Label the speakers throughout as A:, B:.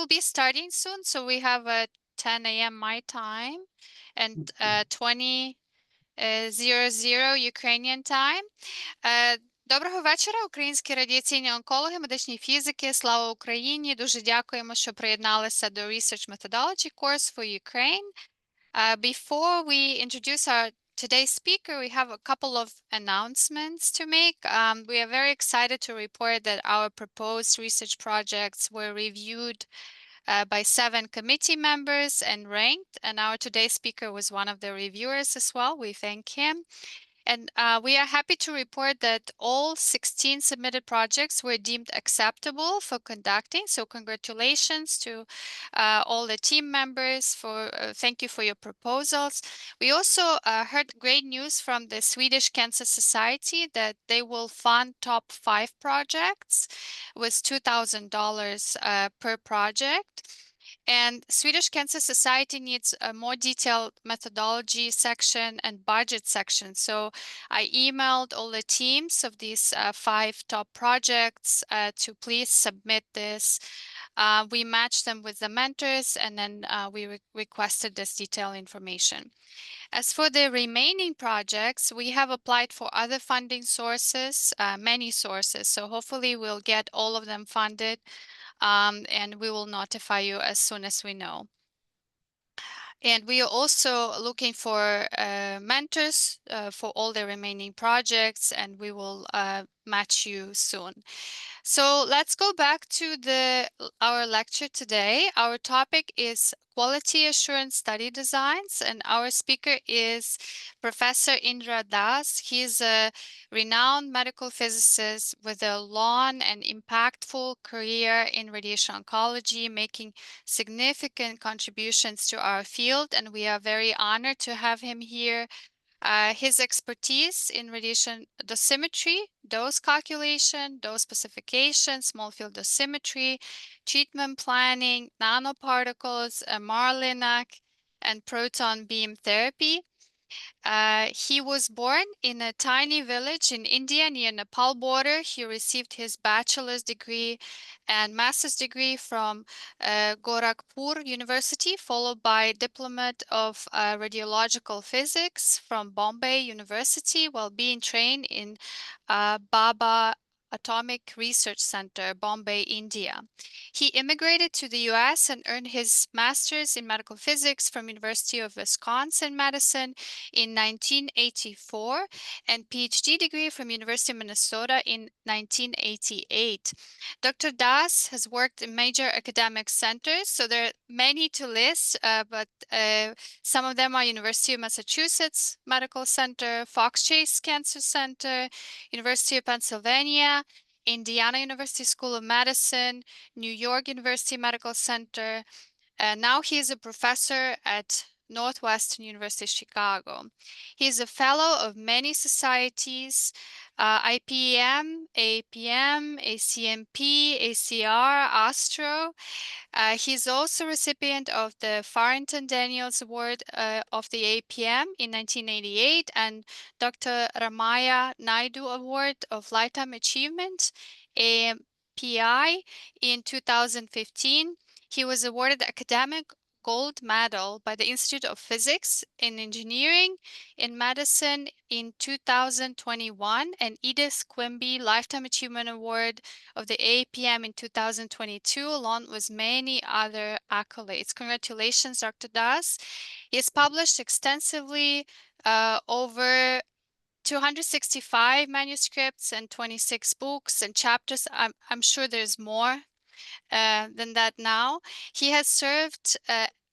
A: will be starting soon. So we have a 10 a.m. my time and 20:00 Ukrainian time. Доброго вечора, українські радіаційні онкологи, медичні фізики. Слава Україні! Дуже дякуємо, що приєдналися до Research Methodology Course for Ukraine. Before we introduce our today's speaker, we have a couple of announcements to make. We are very excited to report that our proposed research projects were reviewed by 7 committee members and ranked, and our today's speaker was one of the reviewers as well. We thank him. And we are happy to report that all 16 submitted projects were deemed acceptable for conducting. So congratulations to all the team members. Thank you for your proposals. We also heard great news from the Swedish Cancer Society that they will fund top 5 projects with $2,000 per project. And Swedish Cancer Society needs a more detailed methodology section and budget section. So I emailed all the teams of these 5 top projects to please submit this. We matched them with the mentors, and then we requested this detailed information. As for the remaining projects, we have applied for other funding sources, many sources. So hopefully we'll get all of them funded. And we will notify you as soon as we know. And we are also looking for mentors for all the remaining projects, and we will match you soon. So let's go back to our lecture today. Our topic is quality assurance study designs, and our speaker is Professor Indra Das. He's a renowned medical physicist with a long and impactful career in radiation oncology, making significant contributions to our field, and we are very honored to have him here. His expertise in radiation dosimetry, dose calculation, dose specification, small field dosimetry, treatment planning, nanoparticles, MR-Linac, and proton beam therapy. He was born in a tiny village in India near Nepal border. He received his bachelor's degree and master's degree from Gorakhpur University, followed by diploma of radiological physics from Bombay University while being trained in Baba Atomic Research Center, Bombay, India. He immigrated to the US and earned his master's in medical physics from University of Wisconsin-Madison in 1984 and PhD degree from University of Minnesota in 1988. Dr. Das has worked in major academic centers, so there are many to list, but some of them are University of Massachusetts Medical Center, Fox Chase Cancer Center, University of Pennsylvania, Indiana University School of Medicine, New York University Medical Center. Now he is a professor at Northwestern University Chicago. He is a fellow of many societies, IPM, APM, ACMP, ACR, ASTRO. He's also recipient of the Farrington Daniels Award of the APM in 1988 and Dr. Ramaya Naidu Award of Lifetime Achievement, AMPI, in 2015. He was awarded Academic Gold Medal by the Institute of Physics in Engineering in Medicine in 2021 and Edith Quimby Lifetime Achievement Award of the APM in 2022, along with many other accolades. Congratulations, Dr. Das. He has published extensively over 265 manuscripts and 26 books and chapters. I'm sure there's more than that now. He has served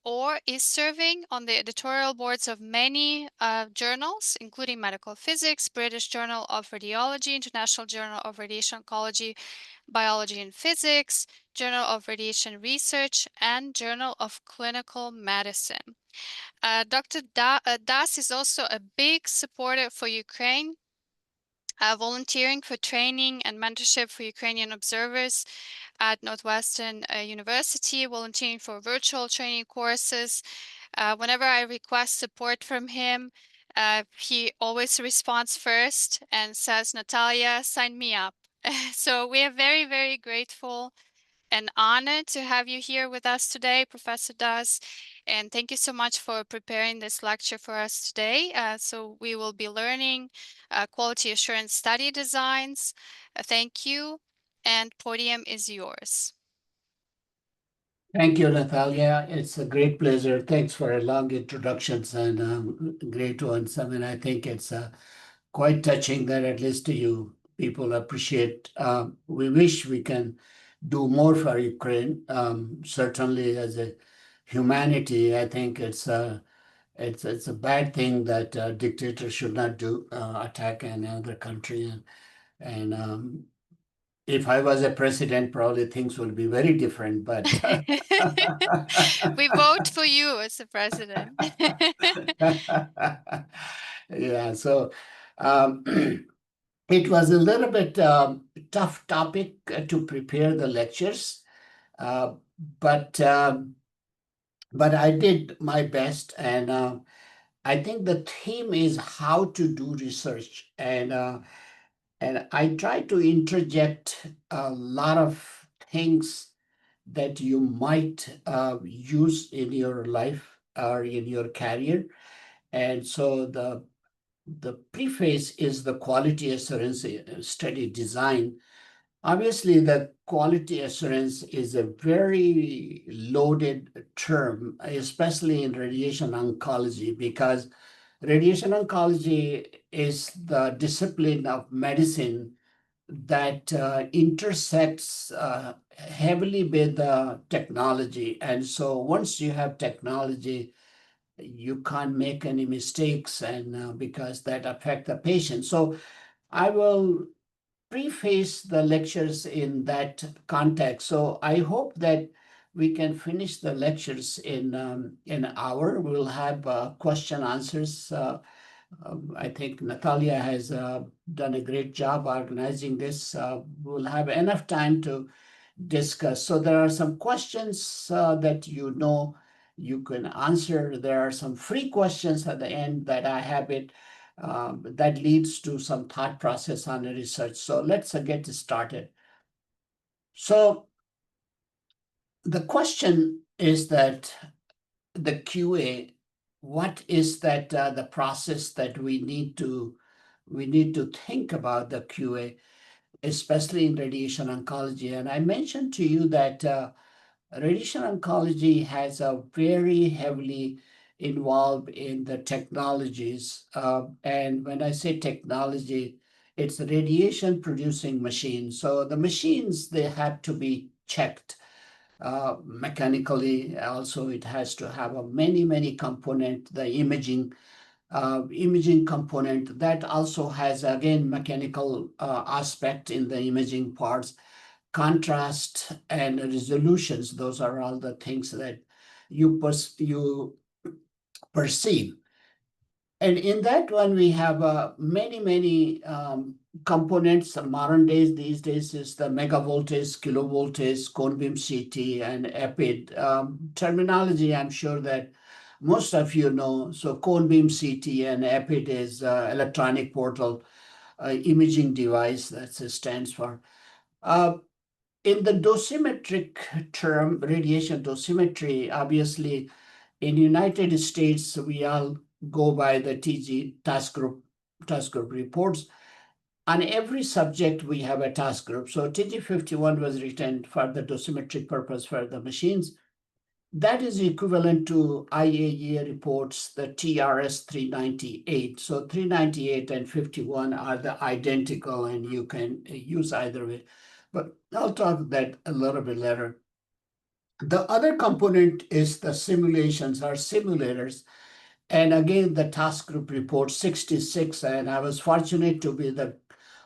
A: or is serving on the editorial boards of many journals, including Medical Physics, British Journal of Radiology, International Journal of Radiation Oncology, Biology and Physics, Journal of Radiation Research, and Journal of Clinical Medicine. Dr. Das is also a big supporter for Ukraine, volunteering for training and mentorship for Ukrainian observers at Northwestern University, volunteering for virtual training courses. Whenever I request support from him, he always responds first and says, Natalia, sign me up. So we are very, very grateful an honor to have you here with us today, Professor Das. And thank you so much for preparing this lecture for us today. So we will be learning quality assurance study designs. Thank you, and podium is yours.
B: Thank you, Natalia. It's a great pleasure. Thanks for a long introductions and great ones. I mean, I think it's quite touching that at least you people appreciate. We wish we can do more for Ukraine. Certainly, as a humanity, I think it's a bad thing that dictators should not do attack another country. And if I was a president, probably things would be very different. But
A: We vote for you as the president.
B: yeah, so um, it was a little bit tough topic to prepare the lectures, uh, but um, but I did my best, and I think the theme is how to do research, and I try to interject a lot of things that you might use in your life or in your career. And so the preface is the quality assurance study design. Obviously, the quality assurance is a very loaded term, especially in radiation oncology, because radiation oncology is the discipline of medicine that intersects heavily with technology. And so once you have technology, you can't make any mistakes, and because that affect the patient. So I will preface the lectures in that context. So I hope that we can finish the lectures in an hour. We'll have question answers. I think Natalia has done a great job organizing this. We'll have enough time to discuss. So there are some questions that you can answer. There are some free questions at the end that I have it that leads to some thought process on the research. So let's get started. So the question is that the QA, what is that the process that we need to think about the QA, especially in radiation oncology. And I mentioned to you that radiation oncology has a very heavily involved in the technologies. And when I say technology, it's radiation producing machines. So the machines, they have to be checked mechanically. Also, it has to have a many component, the imaging component that also has again mechanical aspect in the imaging parts, contrast and resolutions. Those are all the things that you perceive. And in that one, we have many components. Modern days, these days, is the megavoltage, kilovoltage, cone beam CT, and EPID. Terminology, I'm sure that most of you know. So cone beam CT and EPID is electronic portal imaging device, that stands for. Uh, in the dosimetric term, radiation dosimetry, obviously, in United States, we all go by the TG task group reports. On every subject, we have a task group. So TG51 was written for the dosimetric purpose for the machines. That is equivalent to IAEA reports, the TRS 398. So 398 and 51 are the identical, and you can use either way. But I'll talk that a little bit later. The other component is the simulations or simulators. And again, the task group report 66, and I was fortunate to be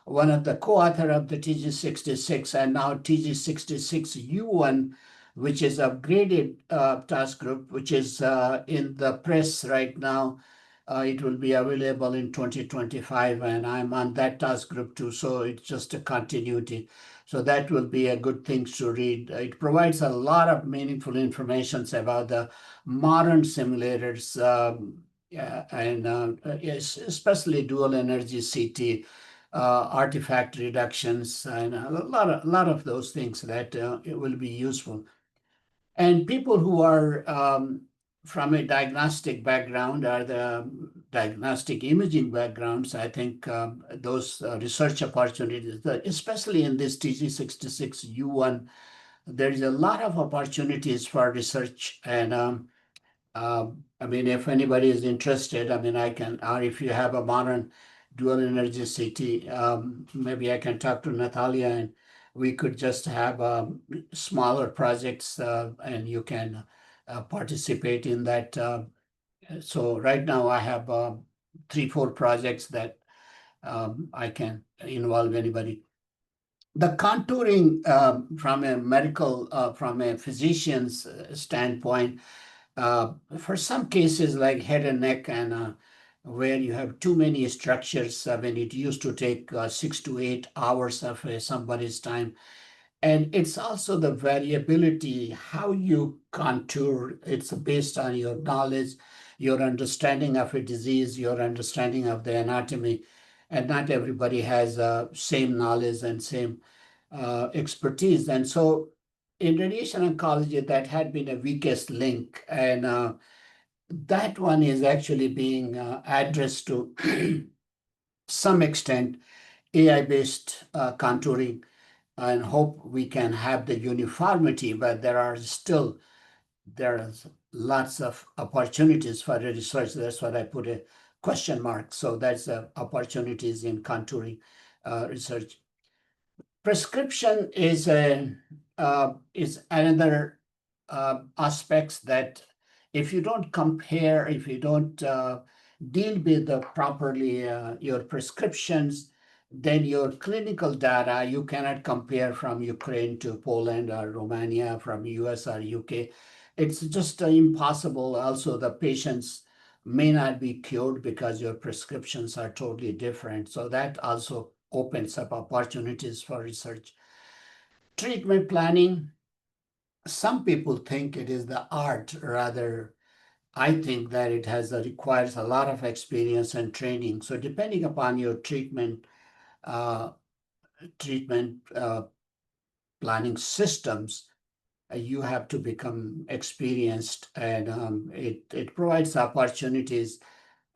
B: one of the co-author of the TG66 and now TG66U1, which is upgraded task group, which is in the press right now. It will be available in 2025, and I'm on that task group too, so it's just a continuity. So that will be a good thing to read. It provides a lot of meaningful information about the modern simulators, and yes, especially dual energy CT. artifact reductions, and a lot of those things that it will be useful. And people who are from a diagnostic background or the diagnostic imaging backgrounds, I think those research opportunities, especially in this TG66U1, there is a lot of opportunities for research. And I mean, if anybody is interested, I mean, I can, or if you have a modern dual energy CT, maybe I can talk to Natalia and we could just have smaller projects and you can participate in that. So right now I have 3, 4 projects that I can involve anybody. The contouring from a physician's standpoint, for some cases like head and neck and where you have too many structures, I mean, it used to take 6 to 8 hours of somebody's time. And it's also the variability, how you contour. It's based on your knowledge, your understanding of a disease, your understanding of the anatomy. And not everybody has same knowledge and same expertise. And so in radiation oncology, that had been a weakest link. And that one is actually being addressed to some extent, AI-based contouring, and hope we can have the uniformity, but there's lots of opportunities for the research. That's what I put a question mark. So that's the opportunities in contouring research. Prescription is another aspects that if you don't compare, if you don't deal with the properly your prescriptions, then your clinical data you cannot compare from Ukraine to Poland or Romania, from US or UK. It's just impossible. Also, the patients may not be cured because your prescriptions are totally different. So that also opens up opportunities for research. Treatment planning, some people think it is the art. Rather, I think that it requires a lot of experience and training. So depending upon your uh, treatment planning systems, you have to become experienced, and it provides opportunities.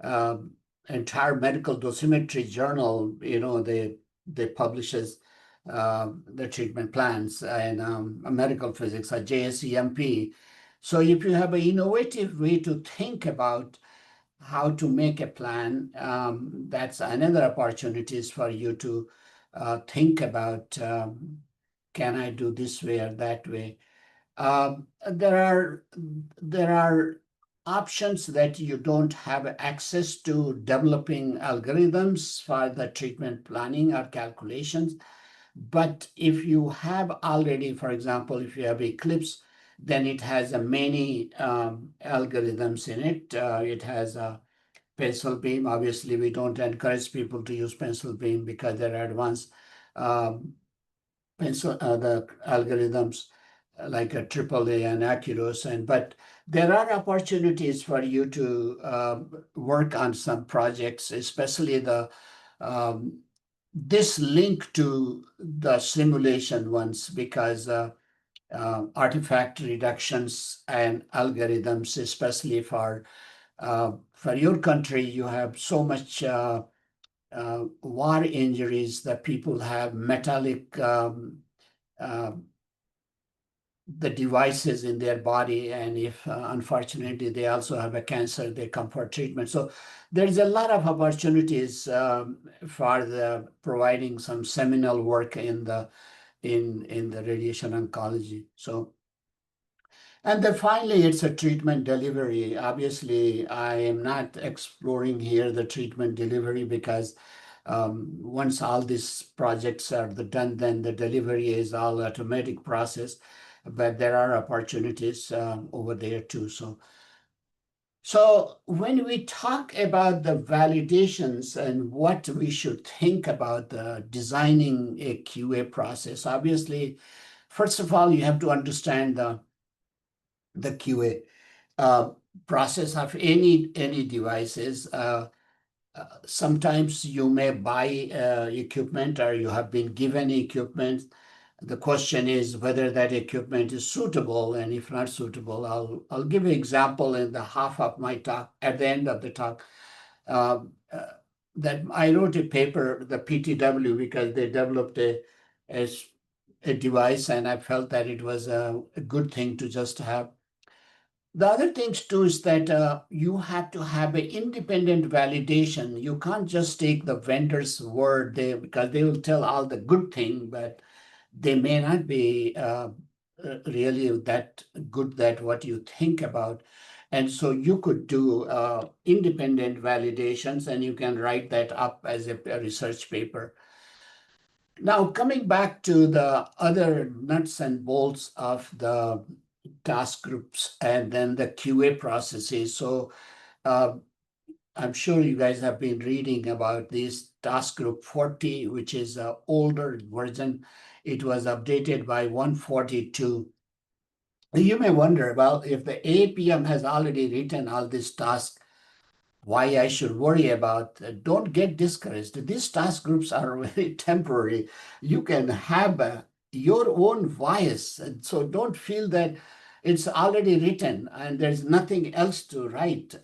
B: um, Entire medical dosimetry journal, they publishes the treatment plans, and medical physics or JSEMP. So if you have an innovative way to think about how to make a plan, that's another opportunities for you to think about, can I do this way or that way? There are options that you don't have access to developing algorithms for the treatment planning or calculations. But if you have already, for example, if you have Eclipse, then it has a many algorithms in it. It has a pencil beam. Obviously, we don't encourage people to use pencil beam because they're advanced um, the algorithms like a AAA and Accuros, but there are opportunities for you to work on some projects, especially the um, this link to the simulation ones, because artifact reductions and algorithms, especially for your country, you have so much war injuries that people have metallic uh, the devices in their body, and if unfortunately they also have a cancer, they come for treatment. So there's a lot of opportunities for the providing some seminal work in the radiation oncology. So, and then finally, it's a treatment delivery. Obviously, I am not exploring here the treatment delivery because once all these projects are done, then the delivery is all automatic process. But there are opportunities over there too. So when we talk about the validations and what we should think about the designing a QA process, obviously, first of all, you have to understand the QA uh, process of any devices. sometimes you may buy equipment or you have been given equipment. The question is whether that equipment is suitable, and if not suitable, I'll give an example in the half of my talk, at the end of the talk, uh, uh, that I wrote a paper, the PTW, because they developed a, a device, and I felt that it was a good thing to just have. The other things too is that you have to have an independent validation. You can't just take the vendor's word there, because they will tell all the good thing, but they may not be really that good that what you think about. And so you could do independent validations, and you can write that up as a research paper. Now, coming back to the other nuts and bolts of the task groups and then the QA processes. So uh, I'm sure you guys have been reading about this task group 40, which is an older version. It was updated by 142. You may wonder, well, if the APM has already written all these tasks, why I should worry about. Don't get discouraged. These task groups are very temporary. You can have your own voice. And so don't feel that it's already written and there's nothing else to write.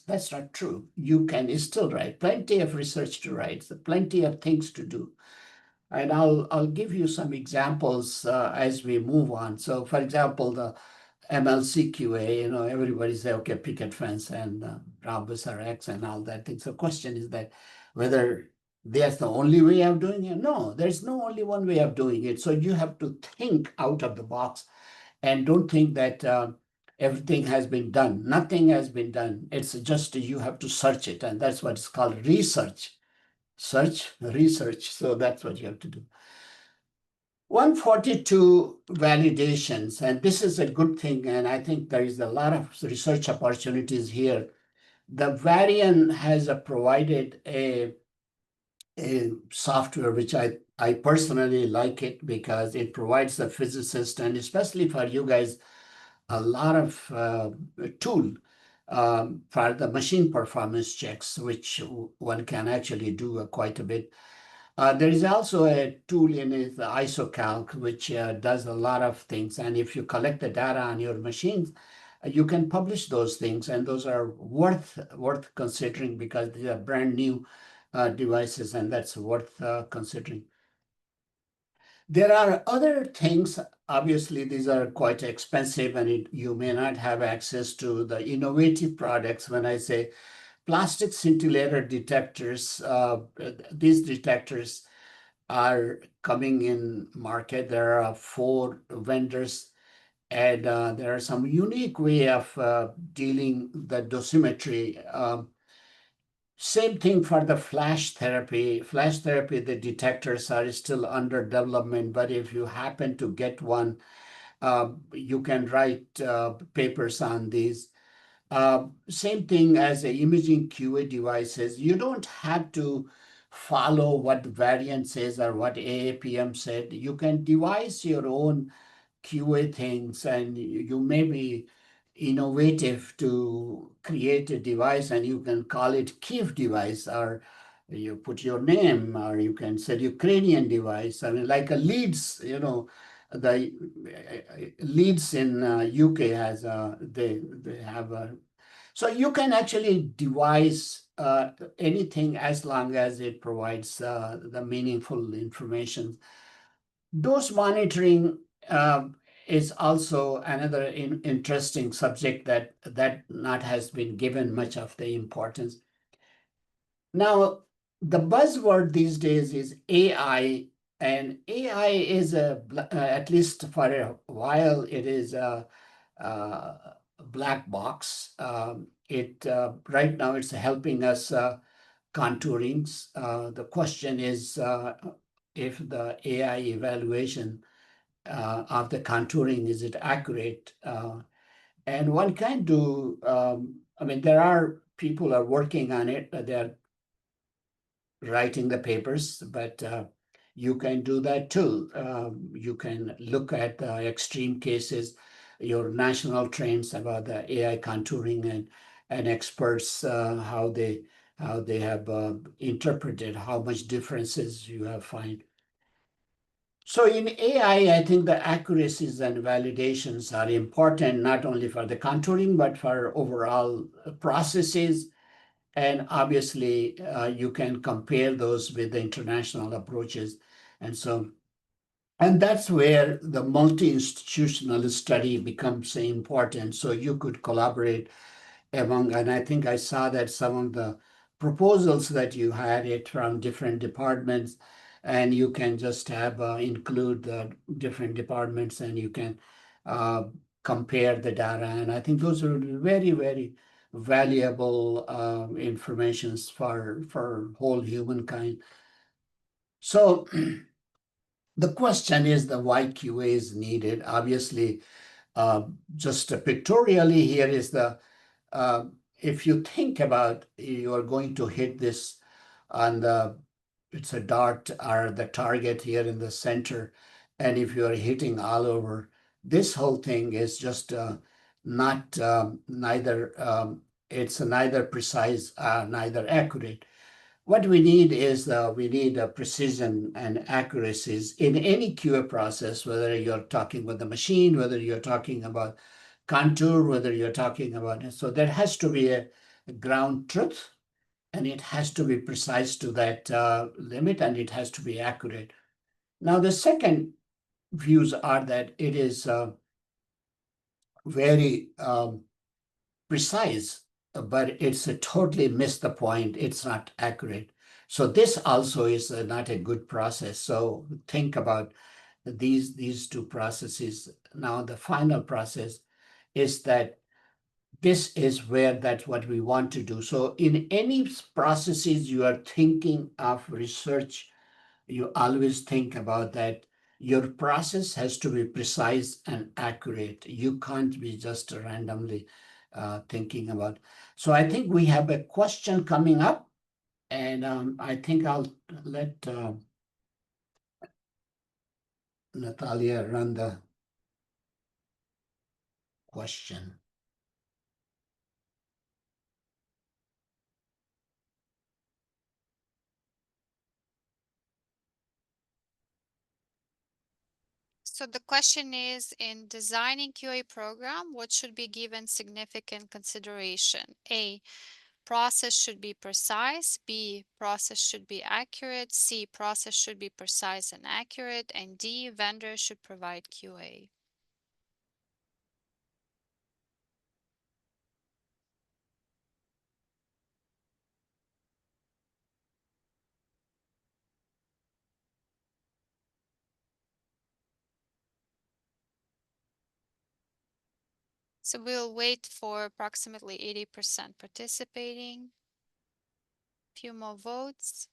B: That's not true. You can still write. Plenty of research to write, plenty of things to do. And I'll give you some examples as we move on. So, for example, the MLCQA, everybody say, okay, picket fence and rhombus or X and all that thing. So, question is that whether that's the only way of doing it? No, there's no only one way of doing it. So you have to think out of the box and don't think that everything has been done. Nothing has been done. It's just you have to search it, and that's what it's called research. Search, research. So that's what you have to do. 142 validations, and this is a good thing, and I think there is a lot of research opportunities here. The Varian has provided a software which I personally like it because it provides the physicist, and especially for you guys, a lot of tool for the machine performance checks, which one can actually do quite a bit. There is also a tool in it, the IsoCalc, which does a lot of things. And if you collect the data on your machines, you can publish those things, and those are worth considering because they are brand new devices, and that's worth considering. There are other things. Obviously, these are quite expensive, and you may not have access to the innovative products. When I say plastic scintillator detectors, these detectors are coming in market. There are 4 vendors, and there are some unique way of dealing the dosimetry. Same thing for the flash therapy. Flash therapy, the detectors are still under development, but if you happen to get one, you can write papers on these. Same thing as the imaging QA devices. You don't have to follow what Variant says or what AAPM said. You can devise your own QA things, and you may be innovative to create a device, and you can call it Kiev device, or you put your name, or you can say Ukrainian device. I mean, like a Leeds, the Leeds in UK has they have a, so you can actually devise anything as long as it provides the meaningful information. Dose monitoring is also another interesting subject that not has been given much of the importance. Now, the buzzword these days is AI, and AI is at least for a while, it is a black box. It right now it's helping us contourings. The question is if the AI evaluation of the contouring, is it accurate? And one can do, I mean, there are people are working on it, they're writing the papers, but you can do that too. You can look at the extreme cases, your national trends about the AI contouring, and experts, how they how they have interpreted how much differences you have find. So in AI, I think the accuracies and validations are important not only for the contouring, but for overall processes. And obviously, you can compare those with the international approaches. And so, and that's where the multi-institutional study becomes important. So you could collaborate among, and I think I saw that some of the proposals that you had it from different departments, and you can just have include the different departments, and you can uh, compare the data. And I think those are very, very valuable informations for whole humankind. So the question is the why QA is needed. Obviously, just pictorially, here is the uh, if you think about you are going to hit this on the it's a dart or the target here in the center, and if you are hitting all over, this whole thing is just not neither it's neither precise neither accurate. What we need is we need precision and accuracies in any QA process, whether you're talking with the machine, whether you're talking about contour, whether you're talking about it. So there has to be a ground truth, and it has to be precise to that limit, and it has to be accurate. Now, the second views are that it is very precise, but it's a totally missed the point. It's not accurate. So this also is not a good process. So think about these two processes. Now, the final process is that this is where that's what we want to do. So in any processes you are thinking of research, you always think about that your process has to be precise and accurate. You can't be just randomly thinking about. So I think we have a question coming up, and I think I'll let Natalia run the question.
A: So the question is, in designing QA program, what should be given significant consideration? A, process should be precise. B, process should be accurate. C, process should be precise and accurate. And D, vendor should provide QA. So we'll wait for approximately 80% participating. Few more votes.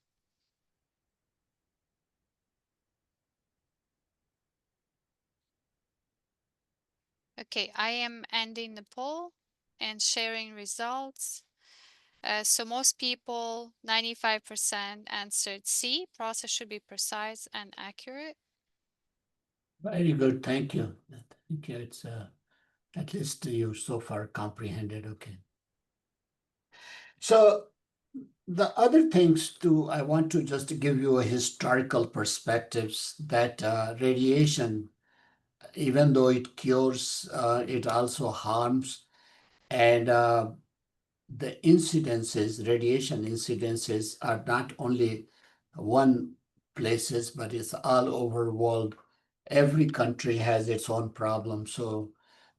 A: Okay, I am ending the poll and sharing results. So most people, 95% answered C, process should be precise and accurate.
B: Very good, thank you. Thank you. It's at least you so far comprehended. Okay. So the other things too, I want to just give you a historical perspectives that radiation, even though it cures, it also harms. And the incidences, radiation incidences are not only one places, but it's all over world. Every country has its own problem. So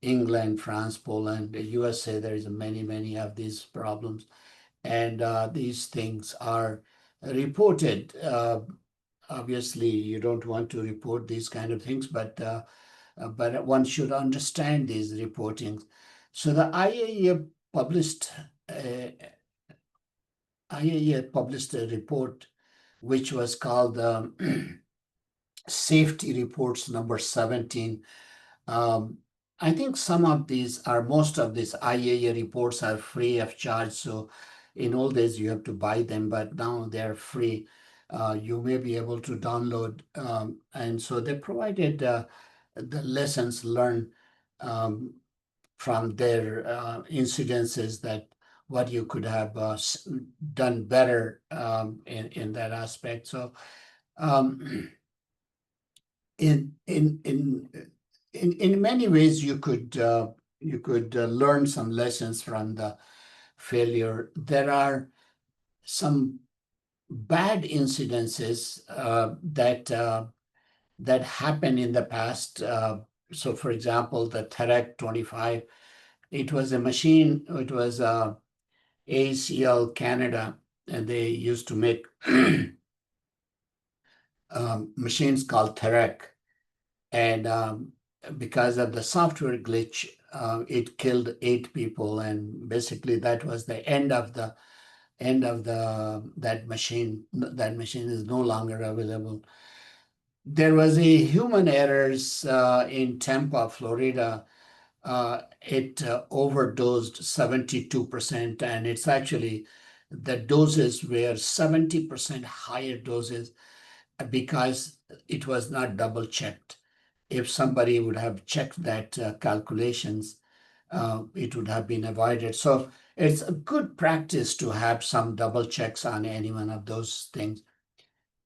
B: England, France, Poland, the USA, there is many, many of these problems. And these things are reported. Obviously, you don't want to report these kind of things, but one should understand these reportings. So the published uh, IAEA published a report which was called Safety Reports number 17. Um, I think some of these are, most of these IAEA reports are free of charge. So in old days you have to buy them, but now they're free. You may be able to download. And so they provided the lessons learned um, from their incidences that what you could have done better in that aspect. So um, in many ways you could learn some lessons from the failure. There are some bad incidences that happened in the past. So, for example, the Tarek 25, it was a machine. It was ACL Canada, and they used to make machines called Tarek. And because of the software glitch, it killed 8 people, and basically that was the end of the that machine. That machine is no longer available. There was a human errors in Tampa, Florida. It overdosed 72%, and it's actually the doses were 70% higher doses because it was not double checked. If somebody would have checked that calculations, it would have been avoided. So it's a good practice to have some double checks on any one of those things.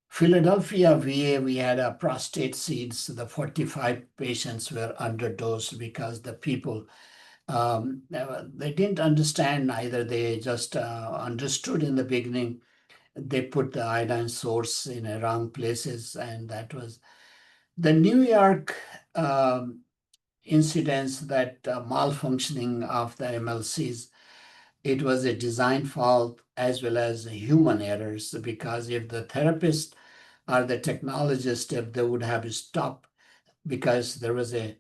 B: Philadelphia VA, we had a prostate seeds. The 45 patients were underdosed because the people they didn't understand either. They just understood in the beginning. They put the iodine source in the wrong places, and that was the New York incidents that malfunctioning of the MLCs. It was a design fault as well as human errors, because if the therapist or the technologist, if they would have stopped because there was a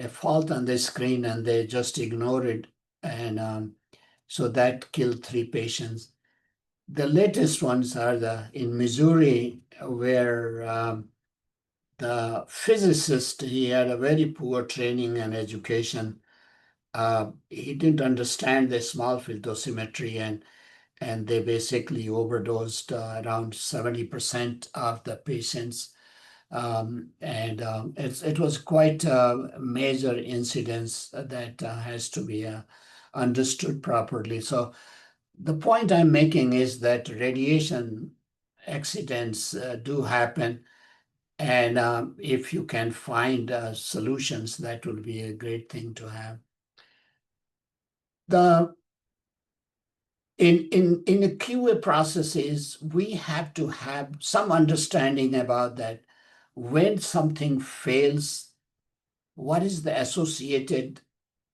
B: fault on the screen and they just ignored it. And so that killed 3 patients. The latest ones are in Missouri, where the physicist, he had a very poor training and education. He didn't understand the small field dosimetry, and they basically overdosed around 70% of the patients. And it was quite a major incidence that has to be understood properly. So the point I'm making is that radiation accidents do happen, and if you can find solutions, that would be a great thing to have. The in the QA processes, we have to have some understanding about that. When something fails, what is the associated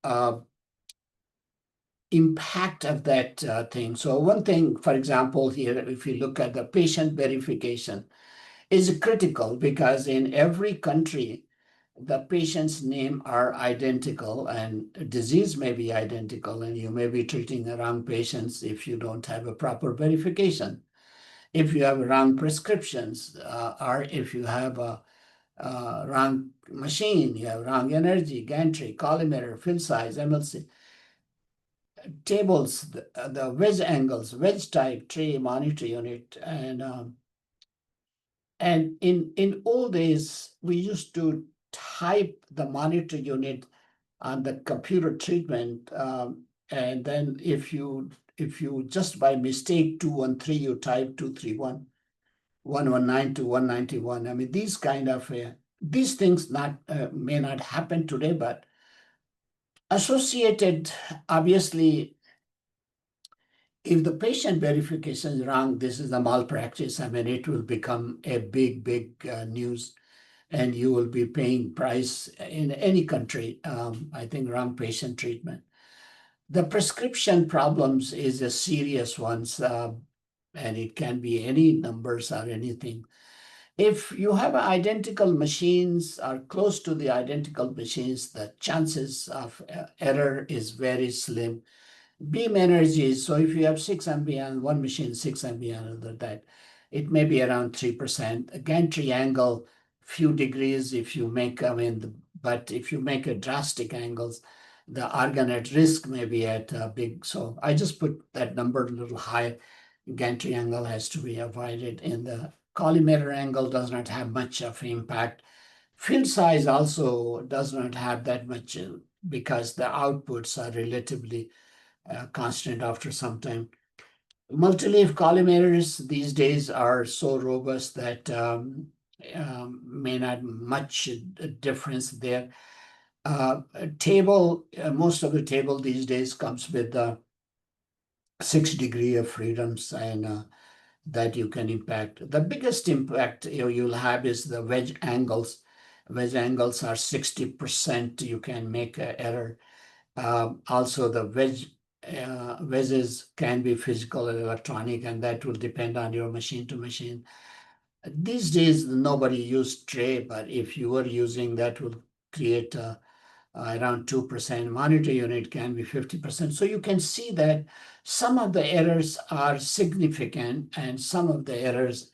B: uh, impact of that thing? So one thing, for example, here, if you look at the patient verification, is critical because in every country, the patient's name are identical and disease may be identical, and you may be treating the wrong patients if you don't have a proper verification. If you have wrong prescriptions, or if you have a wrong machine, you have wrong energy, gantry, collimator, fill size, MLC, tables, the wedge angles, wedge type, tray, monitor unit, and in old days, we used to type the monitor unit on the computer treatment. And then if you just by mistake 213, you type 231, 119 to 191. I mean, these things not may not happen today, but associated, obviously, if the patient verification is wrong, this is a malpractice. I mean, it will become a big news, and you will be paying price in any country. I think wrong patient treatment. The prescription problems is a serious one, and it can be any numbers or anything. If you have identical machines or close to the identical machines, the chances of error is very slim. Beam energy, so if you have 6 MB on one machine, 6 MB on another, that it may be around 3%. A gantry angle, few degrees if you make, but if you make a drastic angles, the organ at risk may be at big. So I just put that number a little higher. Gantry angle has to be avoided, and the collimator angle does not have much of impact. Field size also does not have that much because the outputs are relatively constant after some time. Multi-leaf collimators these days are so robust that may not much difference there. Table, most of the table these days comes with 6 degree of freedoms, and that you can impact. The biggest impact you'll have is the wedge angles. Wedge angles are 60%. You can make an error. Also, the wedges can be physical or electronic, and that will depend on your machine to machine. These days, nobody use tray, but if you were using that, will create around 2%. Monitor unit can be 50%. So you can see that some of the errors are significant and some of the errors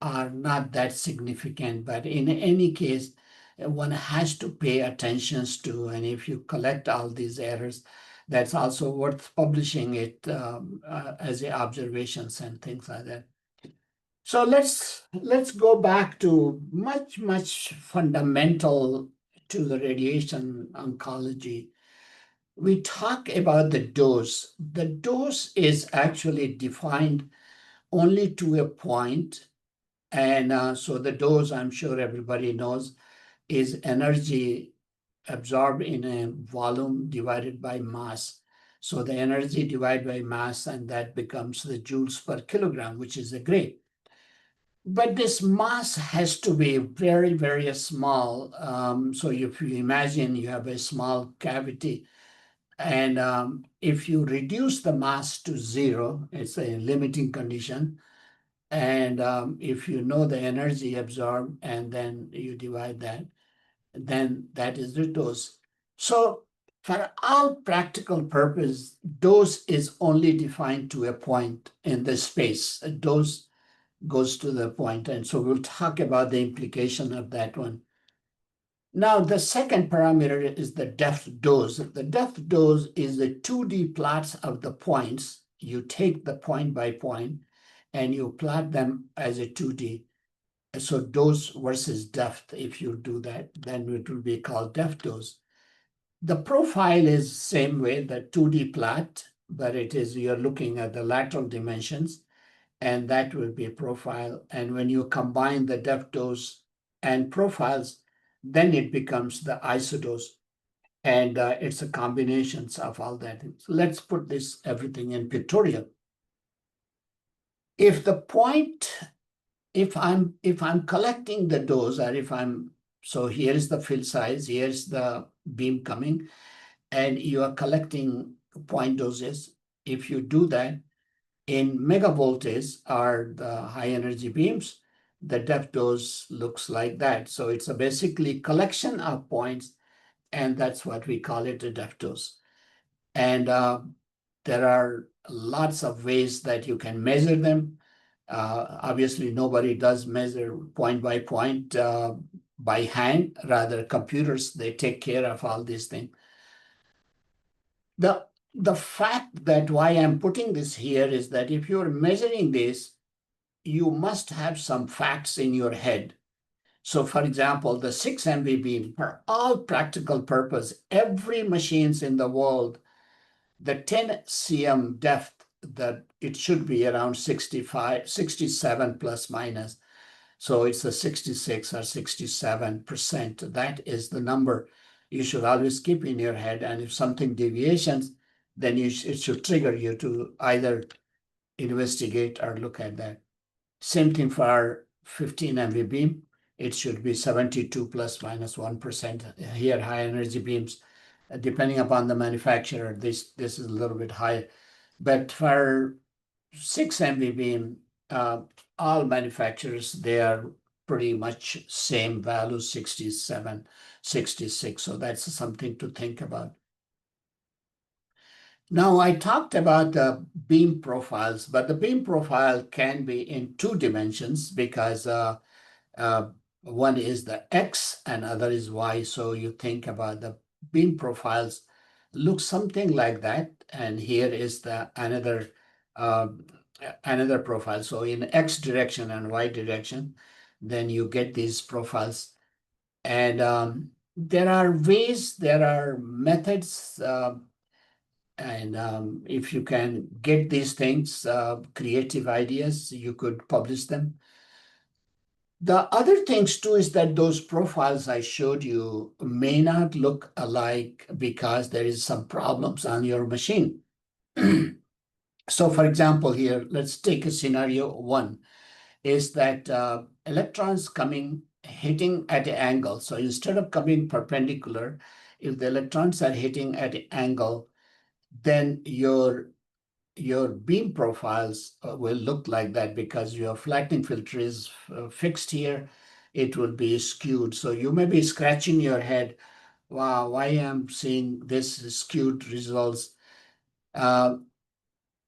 B: are not that significant. But in any case, one has to pay attention to, and if you collect all these errors, that's also worth publishing it as a observations and things like that. So let's go back to much fundamental to the radiation oncology. We talk about the dose. The dose is actually defined only to a point, and so the dose, I'm sure everybody knows, is energy absorbed in a volume divided by mass. So the energy divided by mass, and that becomes the joules per kilogram, which is a great. But this mass has to be very small. So if you imagine you have a small cavity, and if you reduce the mass to zero, it's a limiting condition. And if you know the energy absorbed and then you divide that, then that is the dose. So for all practical purpose, dose is only defined to a point in the space. A dose goes to the point, and so we'll talk about the implication of that one. Now, the second parameter is the depth dose. The depth dose is the 2D plots of the points. You take the point by point and you plot them as a 2D. So dose versus depth, if you do that, then it will be called depth dose. The profile is same way, the 2D plot, but it is you're looking at the lateral dimensions, and that will be a profile. And when you combine the depth dose and profiles, then it becomes the isodose. And it's a combinations of all that. So let's put this everything in pictorial. If the point, if I'm collecting the dose, or if I'm, so here's the field size, here's the beam coming, and you are collecting point doses. If you do that, in megavoltage are the high energy beams, the depth dose looks like that. So it's a basically collection of points, and that's what we call it, a depth dose. And there are lots of ways that you can measure them. Obviously, nobody does measure point by point by hand. Rather, computers, they take care of all these things. The fact that why I'm putting this here is that if you're measuring this, you must have some facts in your head. So for example, the 6 MV beam, for all practical purpose, every machines in the world, the 10 cm depth, that it should be around 65, 67 plus minus. So it's a 66 or 67%. That is the number you should always keep in your head. And if something deviations, then it should trigger you to either investigate or look at that. Same thing for our 15 MV beam. It should be 72 plus minus 1%. Here, high energy beams, depending upon the manufacturer, this is a little bit higher. But for 6 MV beam, all manufacturers, they are pretty much same value, 67, 66. So that's something to think about. Now, I talked about the beam profiles, but the beam profile can be in two dimensions because one is the X and other is Y. So you think about the beam profiles look something like that. And here is the another profile. So in X direction and Y direction, then you get these profiles. And there are ways, there are methods And if you can get these things, creative ideas, you could publish them. The other things too is that those profiles I showed you may not look alike because there is some problems on your machine. So for example, here, let's take a scenario one is that electrons coming hitting at an angle. So instead of coming perpendicular, if the electrons are hitting at an angle, then your beam profiles will look like that because your flattening filter is fixed here. It will be skewed. So you may be scratching your head, wow, why I'm seeing this skewed results. Uh,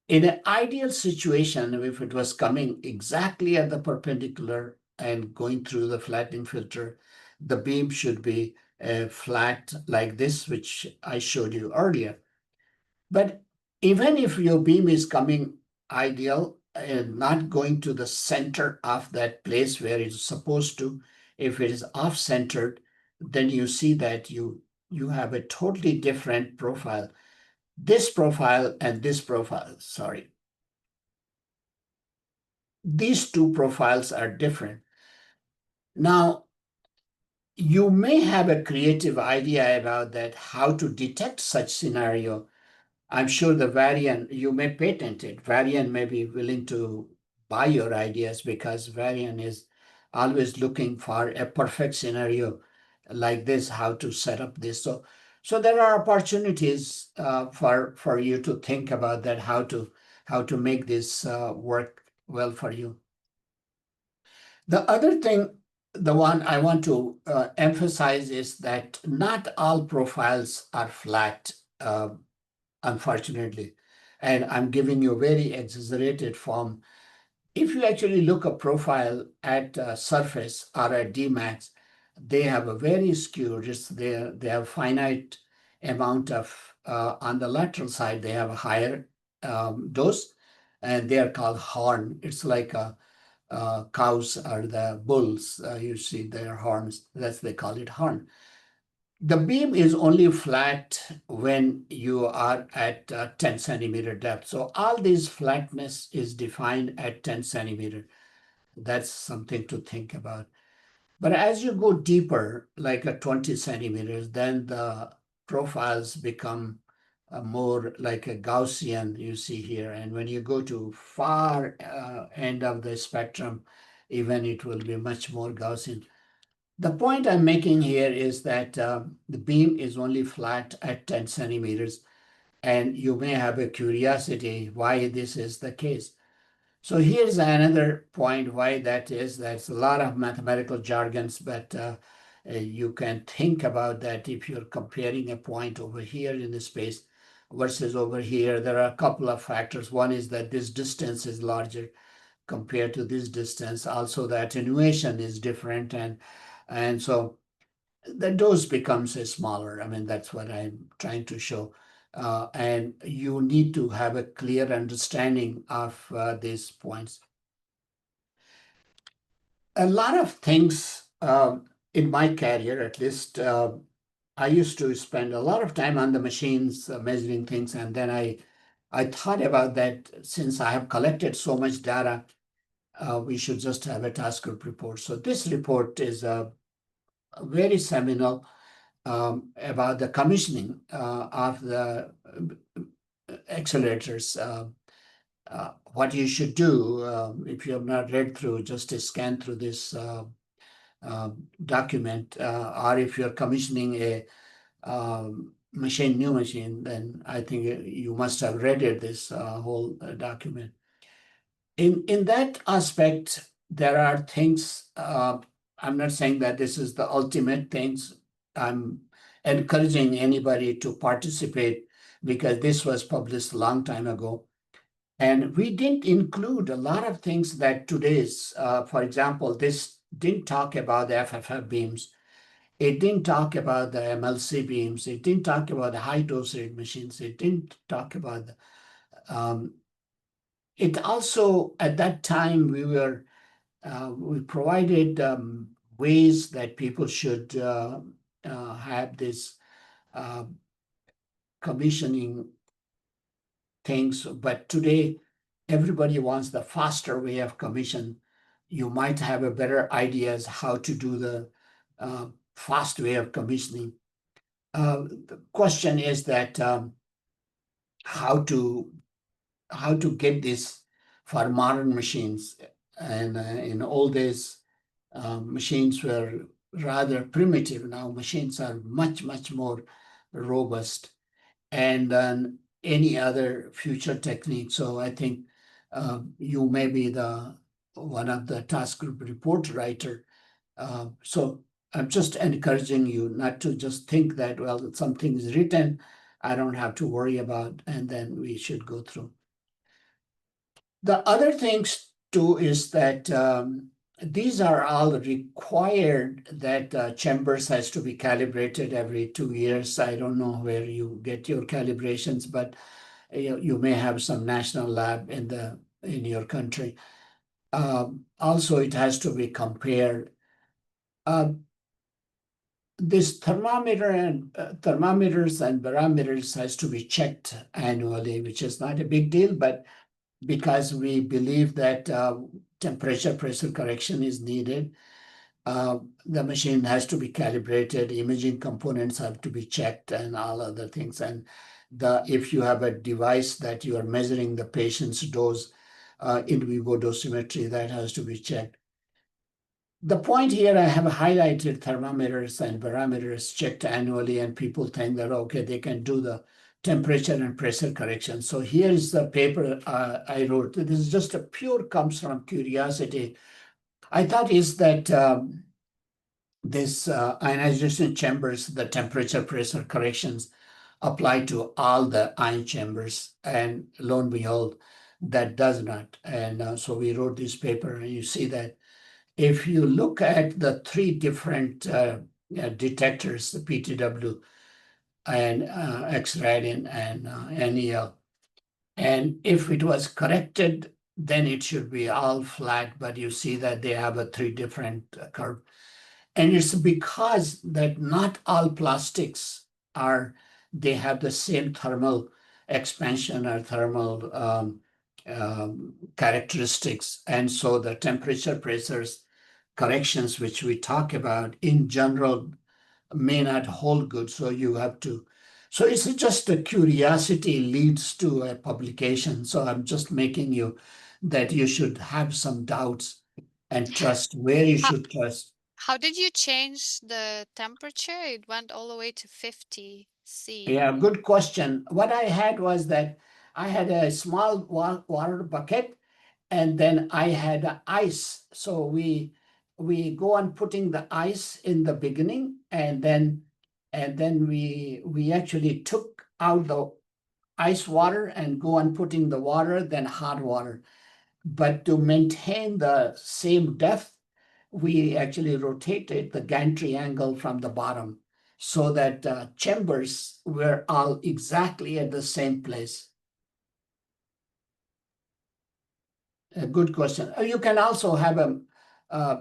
B: in an ideal situation, if it was coming exactly at the perpendicular and going through the flattening filter, the beam should be flat like this, which I showed you earlier. But even if your beam is coming ideal and not going to the center of that place where it's supposed to, if it is off-centered, then you see that you have a totally different profile. This profile and this profile, sorry. These two profiles are different. Now, you may have a creative idea about that, how to detect such scenario. I'm sure the Varian, you may patent it. Varian may be willing to buy your ideas because Varian is always looking for a perfect scenario like this, how to set up this. So there are opportunities for you to think about that, how to make this work well for you. The other thing, the one I want to emphasize is that not all profiles are flat. Unfortunately. And I'm giving you a very exaggerated form. If you actually look a profile at surface or at Dmax, they have a very skewed, they have finite amount of, on the lateral side, they have a higher dose, and they are called horn. It's like cows or the bulls, you see their horns, that's they call it horn. The beam is only flat when you are at 10 centimeter depth. So all this flatness is defined at 10 centimeter. That's something to think about. But as you go deeper, like a 20 centimeters, then the profiles become more like a Gaussian you see here. And when you go to far end of the spectrum, even it will be much more Gaussian. The point I'm making here is that the beam is only flat at 10 centimeters, and you may have a curiosity why this is the case. So here's another point why that is. There's a lot of mathematical jargons, but you can think about that if you're comparing a point over here in the space versus over here. There are a couple of factors. One is that this distance is larger compared to this distance. Also, the attenuation is different, and so the dose becomes smaller. I mean, that's what I'm trying to show. And you need to have a clear understanding of these points. A lot of things in my career, at least, I used to spend a lot of time on the machines measuring things. And then I thought about that since I have collected so much data, we should just have a task group report. So this report is very seminal about the commissioning of the accelerators. What you should do if you have not read through, just to scan through this document, or if you're commissioning a new machine, then I think you must have read it, this whole document. In that aspect, there are things. I'm not saying that this is the ultimate things. I'm encouraging anybody to participate because this was published a long time ago. And we didn't include a lot of things that today's, for example, this didn't talk about the FFF beams. It didn't talk about the MLC beams. It didn't talk about the high dose rate machines. It didn't talk about the, it also, at that time, we provided ways that people should have this uh, commissioning things. But today, everybody wants the faster way of commission. You might have a better ideas how to do the fast way of commissioning. The question is that how to get this for modern machines. And in old days, machines were rather primitive. Now machines are much more robust and any other future technique. So I think you may be the one of the task group report writer. So I'm just encouraging you not to just think that, well, something is written, I don't have to worry about, and then we should go through. The other things too is that these are all required that chambers has to be calibrated every 2 years. I don't know where you get your calibrations, but you may have some national lab in your country. Also, it has to be compared. Uh, this thermometers and barometers has to be checked annually, which is not a big deal, but because we believe that temperature pressure correction is needed. The machine has to be calibrated, imaging components have to be checked, and all other things. And if you have a device that you are measuring the patient's dose, in vivo dosimetry, that has to be checked. The point here, I have highlighted thermometers and barometers checked annually, and people think that, okay, they can do the temperature and pressure correction. So here is the paper I wrote. This is just a pure comes from curiosity. I thought is that this ionization chambers, the temperature pressure corrections apply to all the ion chambers, and lo and behold, that does not. And so we wrote this paper, and you see that if you look at the three different detectors, the PTW and X-radin and NEL, and if it was corrected, then it should be all flat, but you see that they have a three different curve. And it's because that not all plastics they have the same thermal expansion or thermal characteristics. And so the temperature pressures corrections, which we talk about in general, may not hold good. So you have to, so it's just a curiosity leads to a publication. So I'm just making you that you should have some doubts and trust where you
A: How,
B: should trust.
A: how did you change the temperature? It went all the way to 50 C.
B: Yeah, good question. What I had was that I had a small water bucket, and then I had ice. So we go on putting the ice in the beginning, and then we actually took out the ice water and go on putting the water, then hot water. But to maintain the same depth, we actually rotated the gantry angle from the bottom so that chambers were all exactly at the same place. A good question. You can also have uh,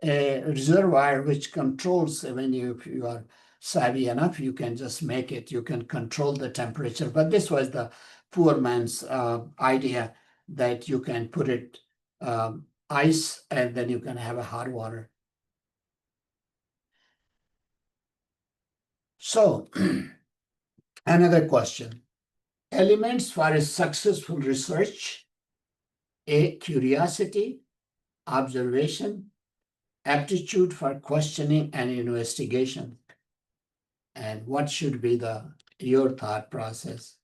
B: a reservoir which controls when if you are savvy enough, you can just make it, you can control the temperature. But this was the poor man's idea that you can put it ice and then you can have a hot water. So another question. Elements for a successful research: A, curiosity, observation, aptitude for questioning and investigation. And what should be your thought process?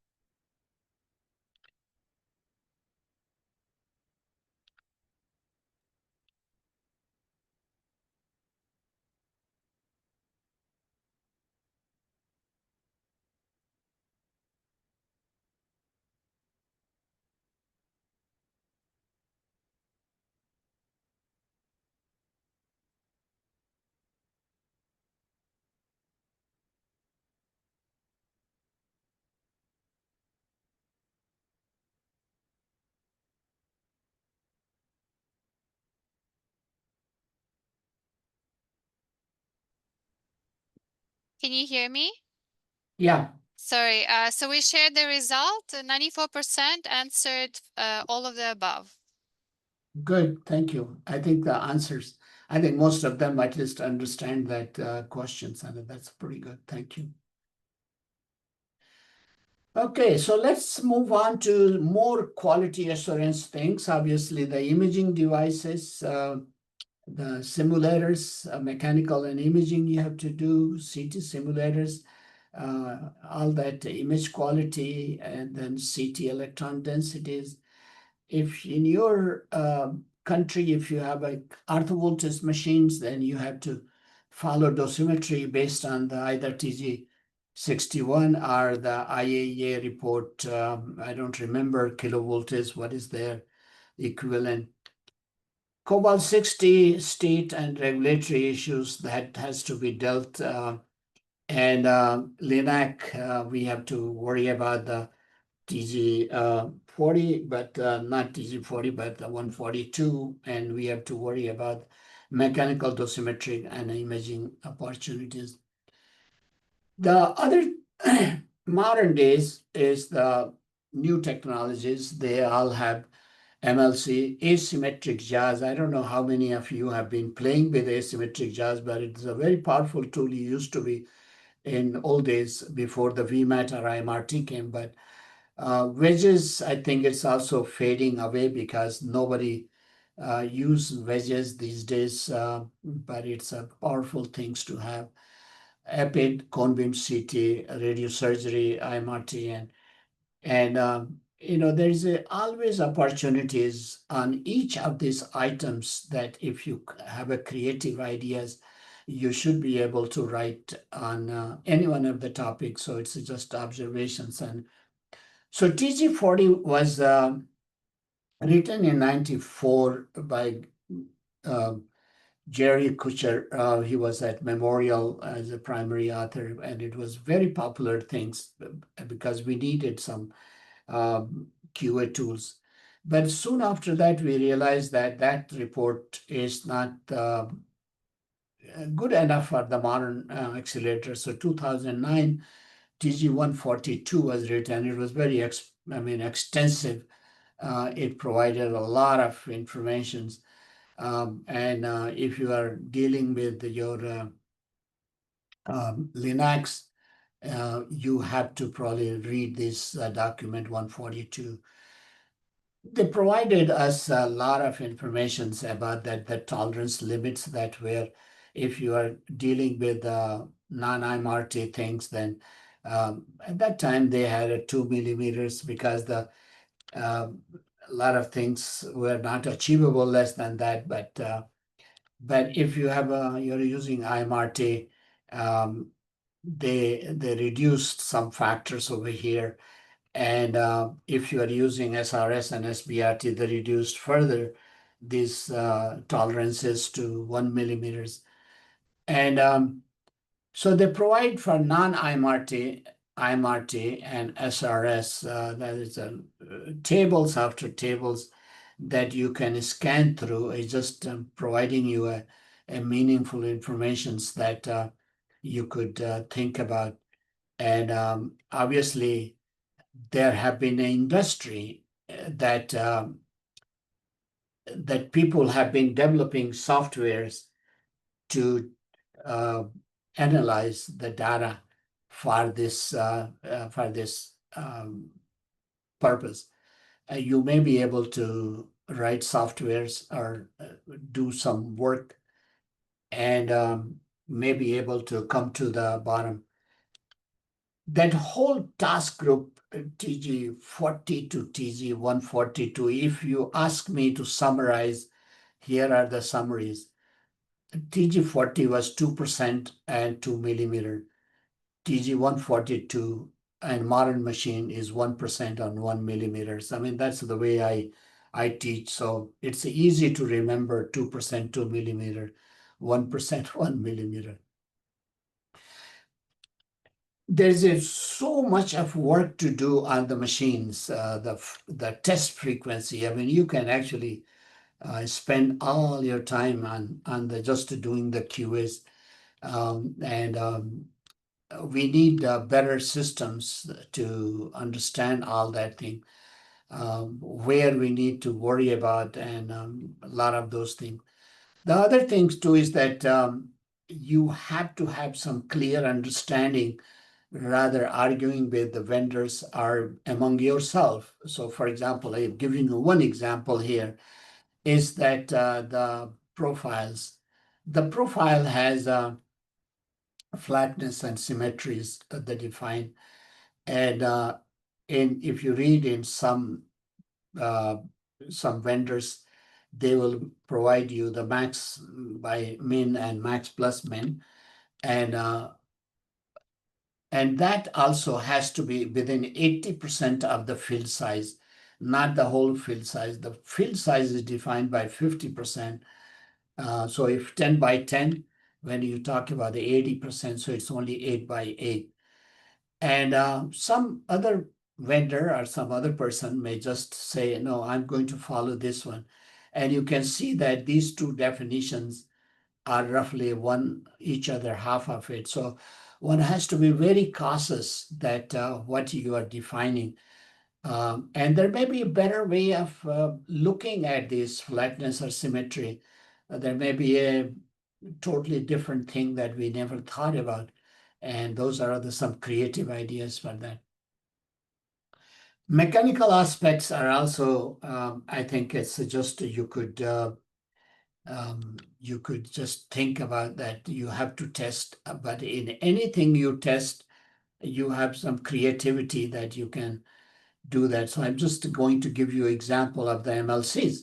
A: Can you hear me?
B: Yeah.
A: Sorry, so we shared the result. 94% answered all of the above.
B: Good, thank you. I think the answers, I think most of them at least understand that questions, and that's pretty good. Thank you. Okay, so let's move on to more quality assurance things. Obviously, the imaging devices, the simulators, mechanical and imaging you have to do, CT simulators, all that image quality, and then CT electron densities. If in your country, if you have a orthovoltaic machines, then you have to follow dosimetry based on the either TG61 or the IAEA report. I don't remember kilovoltage, what is their equivalent. Cobalt 60 state and regulatory issues that has to be dealt. And LINAC, we have to worry about the TG 40, but not TG 40, but the 142. And we have to worry about mechanical dosimetry and imaging opportunities. The other modern days is the new technologies. They all have MLC, asymmetric jazz. I don't know how many of you have been playing with asymmetric jazz, but it's a very powerful tool. It used to be in old days before the VMAT or IMRT came. But wedges, I think it's also fading away because nobody use wedges these days, but it's a powerful things to have. EPID, cone beam CT, radiosurgery, IMRT, and there's always opportunities on each of these items that if you have a creative ideas, you should be able to write on any one of the topics. So it's just observations. And so TG40 was written in 94 by uh, Jerry Kuchar. He was at Memorial as a primary author, and it was very popular things because we needed some QA tools. But soon after that, we realized that that report is not good enough for the modern accelerator. So 2009, TG142 was written. It was very, extensive. It provided a lot of information. And if you are dealing with your Linux, you have to probably read this document 142. They provided us a lot of information about that, the tolerance limits that where if you are dealing with non-IMRT things, then at that time they had a 2 millimeters because a lot of things were not achievable less than that. But if you have you're using IMRT, um, they reduced some factors over here, and if you are using SRS and SBRT, they reduced further these tolerances to 1 millimeters. And so they provide for non-IMRT, IMRT, and SRS. That is tables after tables that you can scan through. It's just providing you a meaningful information that you could think about. And obviously, there have been an industry that people have been developing softwares to uh, analyze the data for this purpose. You may be able to write softwares or do some work and may be able to come to the bottom. That whole task group, TG40 to TG142, if you ask me to summarize, here are the summaries. TG40 was 2% and 2 millimeter. TG142 and modern machine is 1% on 1 millimeters. I mean, that's the way I teach. So it's easy to remember 2% 2 millimeter, 1% 1 millimeter. There's so much of work to do on the machines, the test frequency. I mean, you can actually spend all your time on the just doing the QAs, and we need better systems to understand all that thing, where we need to worry about, and a lot of those things. The other things too is that you have to have some clear understanding rather arguing with the vendors or among yourself. So, for example, I've given you one example here is that the profiles. The profile has flatness and symmetries that they define. And if you read in uh, some vendors, they will provide you the max by min and max plus min, and that also has to be within 80% of the field size, not the whole field size. The field size is defined by 50%. So if 10 by 10, when you talk about the 80%, so it's only 8 by 8. And some other vendor or some other person may just say, no, I'm going to follow this one. And you can see that these two definitions are roughly one each other, half of it. So one has to be very cautious that what you are defining. And there may be a better way of looking at this flatness or symmetry. There may be a totally different thing that we never thought about. And those are some creative ideas for that. Mechanical aspects are also, I think it's just you could just think about that you have to test, but in anything you test, you have some creativity that you can do that. So I'm just going to give you example of the MLCs.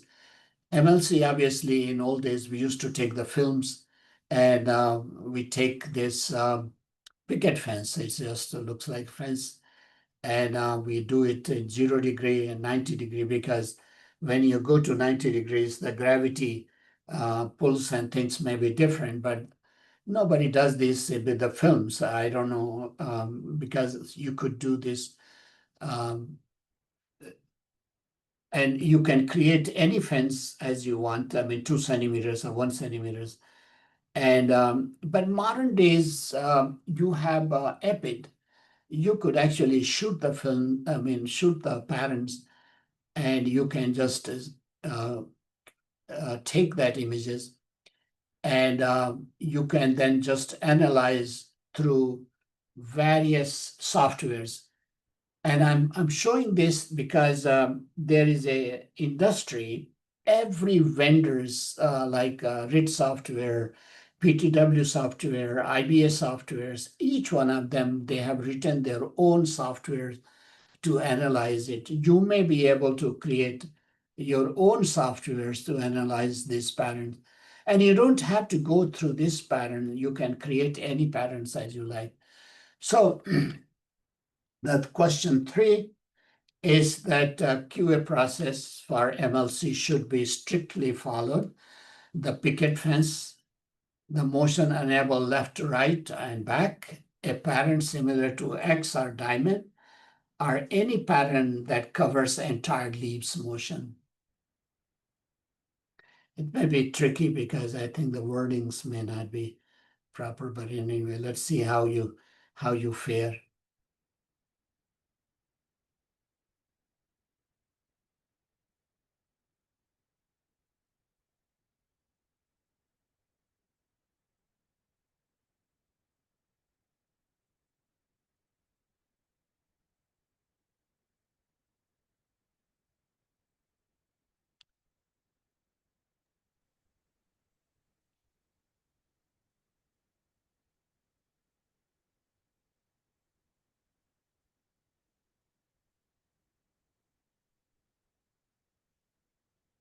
B: MLC, obviously, in old days, we used to take the films and we take this picket fence. It just looks like fence. And we do it in 0 degree and 90 degree because when you go to 90 degrees, the gravity pulls and things may be different, but nobody does this with the films. I don't know, because you could do this, um, and you can create any fence as you want. I mean, 2 centimeters or 1 centimeters. And but modern days, you have EPID. You could actually shoot the film. I mean, shoot the patterns, and you can just uh, take that images, and you can then just analyze through various softwares. And I'm showing this because there is a industry. Every vendors like RIT software, PTW software, IBS softwares, each one of them, they have written their own software to analyze it. You may be able to create your own softwares to analyze these patterns. And you don't have to go through this pattern. You can create any patterns as you like. So that question 3 is that QA process for MLC should be strictly followed. The picket fence, the motion enable left, right, and back, a pattern similar to X or diamond, or any pattern that covers entire leaves motion. It may be tricky because I think the wordings may not be proper, but anyway, let's see how you fare.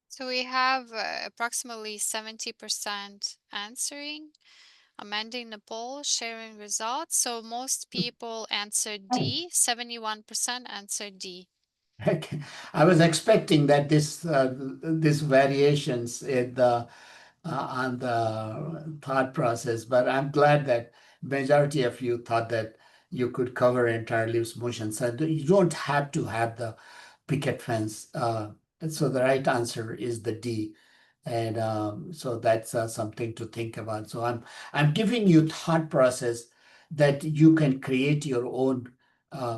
A: So we have approximately 70% answering, amending the poll, sharing results. So most people answered D, 71% answered D.
B: I was expecting that this variations in the on the thought process, but I'm glad that majority of you thought that you could cover entire leaves motion. So you don't have to have the picket fence. And so the right answer is the D. And so that's something to think about. So I'm giving you thought process that you can create your own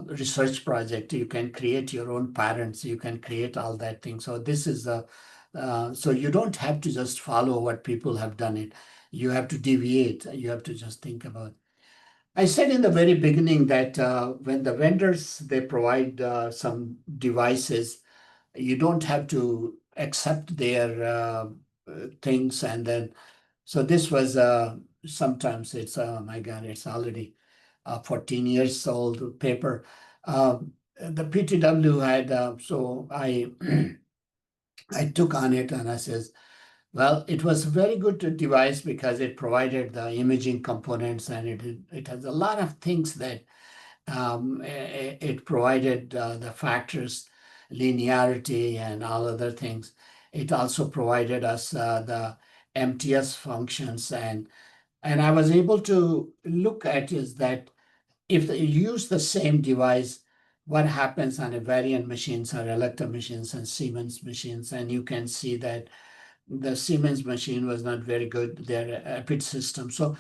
B: research project, you can create your own patents, you can create all that thing. So this is a so you don't have to just follow what people have done it. You have to deviate. You have to just think about. I said in the very beginning that when the vendors they provide some devices, you don't have to accept their things and then. So this was sometimes it's my God, it's already 14 years old paper. The PTW had so I I took on it and I says, well, it was a very good device because it provided the imaging components and it has a lot of things that it provided the factors, linearity, and all other things. It also provided us the MTS functions, and I was able to look at is that if you use the same device, what happens on a variant machines or Electra machines and Siemens machines, and you can see that the Siemens machine was not very good, their EPID system. So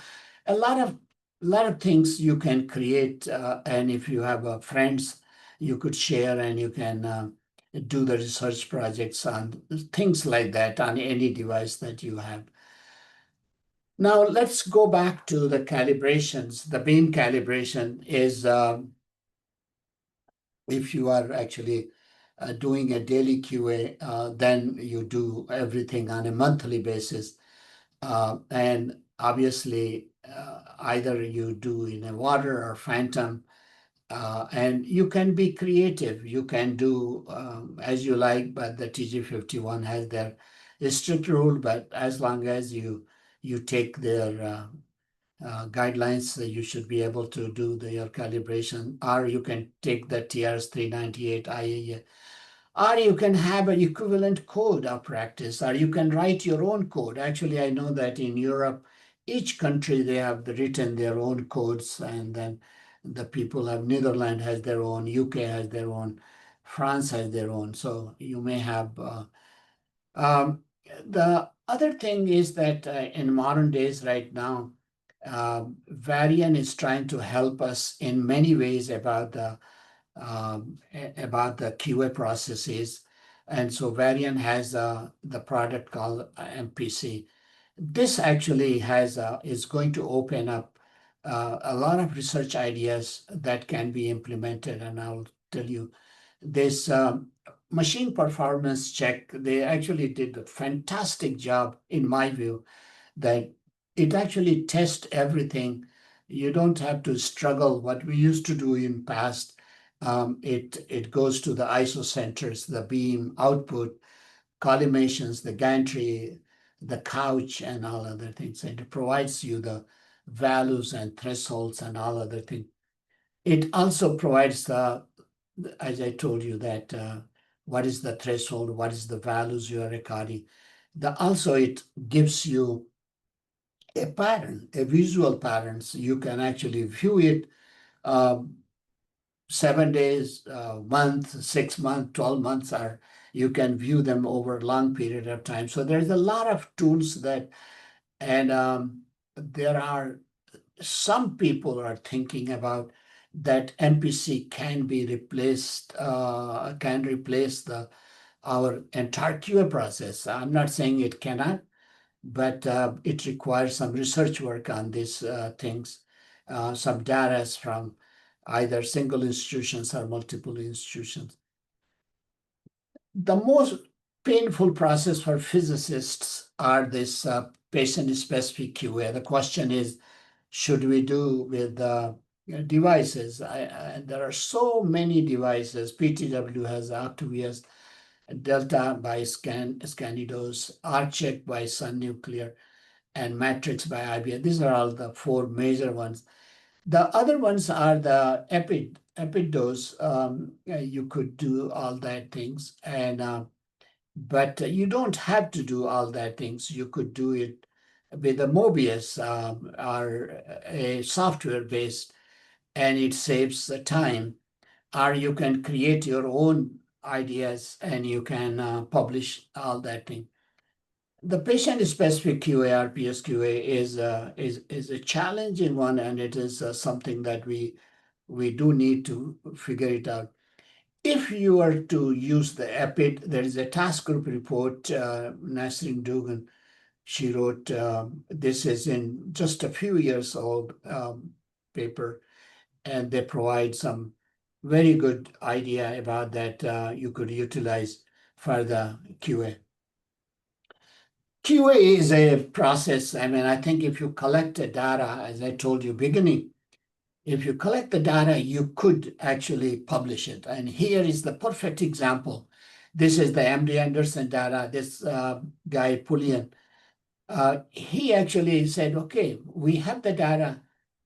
B: a lot of things you can create, and if you have friends, you could share and you can do the research projects on things like that on any device that you have. Now let's go back to the calibrations. The beam calibration is if you are actually doing a daily QA, then you do everything on a monthly basis. And obviously, either you do in a water or phantom, and you can be creative. You can do as you like, but the TG51 has their strict rule. But as long as you take their guidelines, you should be able to do your calibration, or you can take the TRS 398 IAEA, or you can have an equivalent code of practice, or you can write your own code. Actually, I know that in Europe, each country they have written their own codes, and then the people have Netherlands has their own, UK has their own, France has their own. So you may have. Um, the other thing is that in modern days, right now, Varian is trying to help us in many ways about the QA processes. And so Varian has the product called MPC. This actually has is going to open up a lot of research ideas that can be implemented. And I'll tell you this machine performance check. They actually did a fantastic job, in my view, that it actually tests everything. You don't have to struggle what we used to do in past. It goes to the ISO centers, the beam output, collimations, the gantry, the couch, and all other things. And it provides you the values and thresholds and all other things. It also provides as I told you, that what is the threshold, what is the values you are recording. Also, it gives you a pattern, a visual pattern, so you can actually view it um, 7 days, month, 6 months, 12 months, or you can view them over a long period of time. So there's a lot of tools that, and there are some people are thinking about that MPC can be replaced, can replace the our entire QA process. I'm not saying it cannot, but it requires some research work on these things, some data from either single institutions or multiple institutions. The most painful process for physicists are this patient-specific QA. The question is, should we do with devices? There are so many devices. PTW has Octavius, Delta by Scanidos, Archeck by Sun Nuclear, and Matrix by IBM. These are all the four major ones. The other ones are the Epidos. You could do all that things, and but you don't have to do all that things. You could do it with a Mobius or a software based, and it saves the time. Or you can create your own ideas and you can publish all that thing. The patient-specific QA, RPS QA, is a challenging one, and it is something that we do need to figure it out. If you are to use the EPID, there is a task group report, Nasrin Dugan, she wrote, this is in just a few years old paper, and they provide some very good idea about that you could utilize for the QA. QA is a process. I mean, I think if you collect the data, as I told you beginning, if you collect the data, you could actually publish it. And here is the perfect example. This is the MD Anderson data. This guy, Pullian, he actually said, okay, we have the data.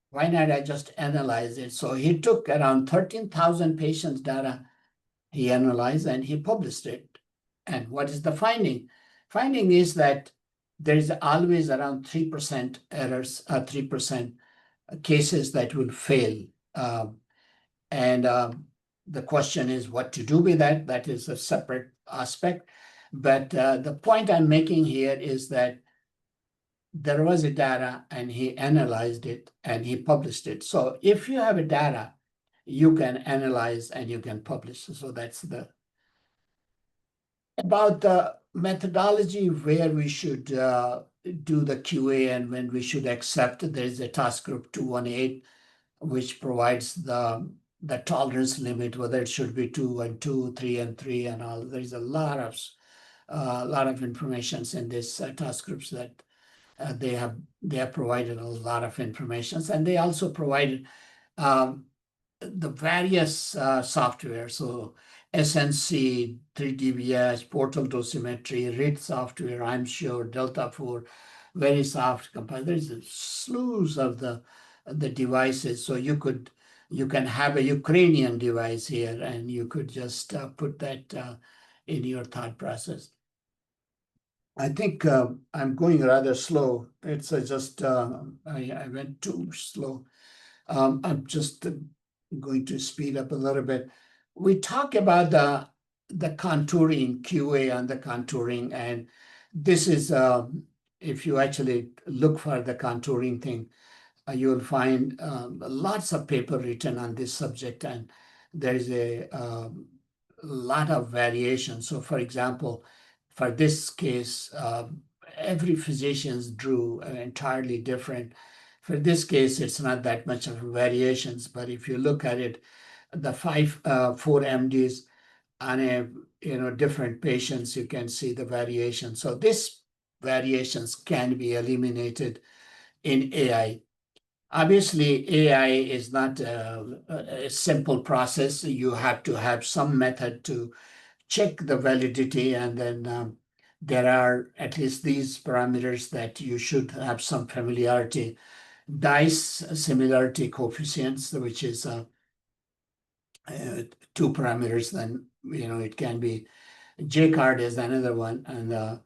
B: Why not I just analyze it? So he took around 13,000 patients' data, he analyzed and he published it. And what is the finding? Finding is that there is always around 3% errors, 3% cases that will fail. And the question is what to do with that. That is a separate aspect. But the point I'm making here is that there was a data and he analyzed it and he published it. So if you have a data, you can analyze and you can publish. So that's the about the methodology where we should do the QA and when we should accept. There is a task group 218 which provides the tolerance limit, whether it should be 2 and 2, 3 and 3 and all. There's a lot of information in this task groups that they have provided a lot of information, and they also provided um, the various software. So SNC, 3DBS, portal dosimetry, RIT software, I'm sure, Delta 4, very soft compiler. There's a slews of the devices. So you can have a Ukrainian device here and you could just put that in your thought process. I think I'm going rather slow. It's just I went too slow. I'm just going to speed up a little bit. We talk about the contouring, QA and the contouring, and this is if you actually look for the contouring thing, you'll find lots of paper written on this subject, and there is a lot of variation. So, for example, for this case, every physicians drew entirely different. For this case, it's not that much of variations, but if you look at it, the four MDs on a different patients, you can see the variation. So this variations can be eliminated in AI. Obviously, AI is not a simple process. You have to have some method to check the validity, and then there are at least these parameters that you should have some familiarity. Dice similarity coefficients, which is two parameters, then it can be J-card is another one, and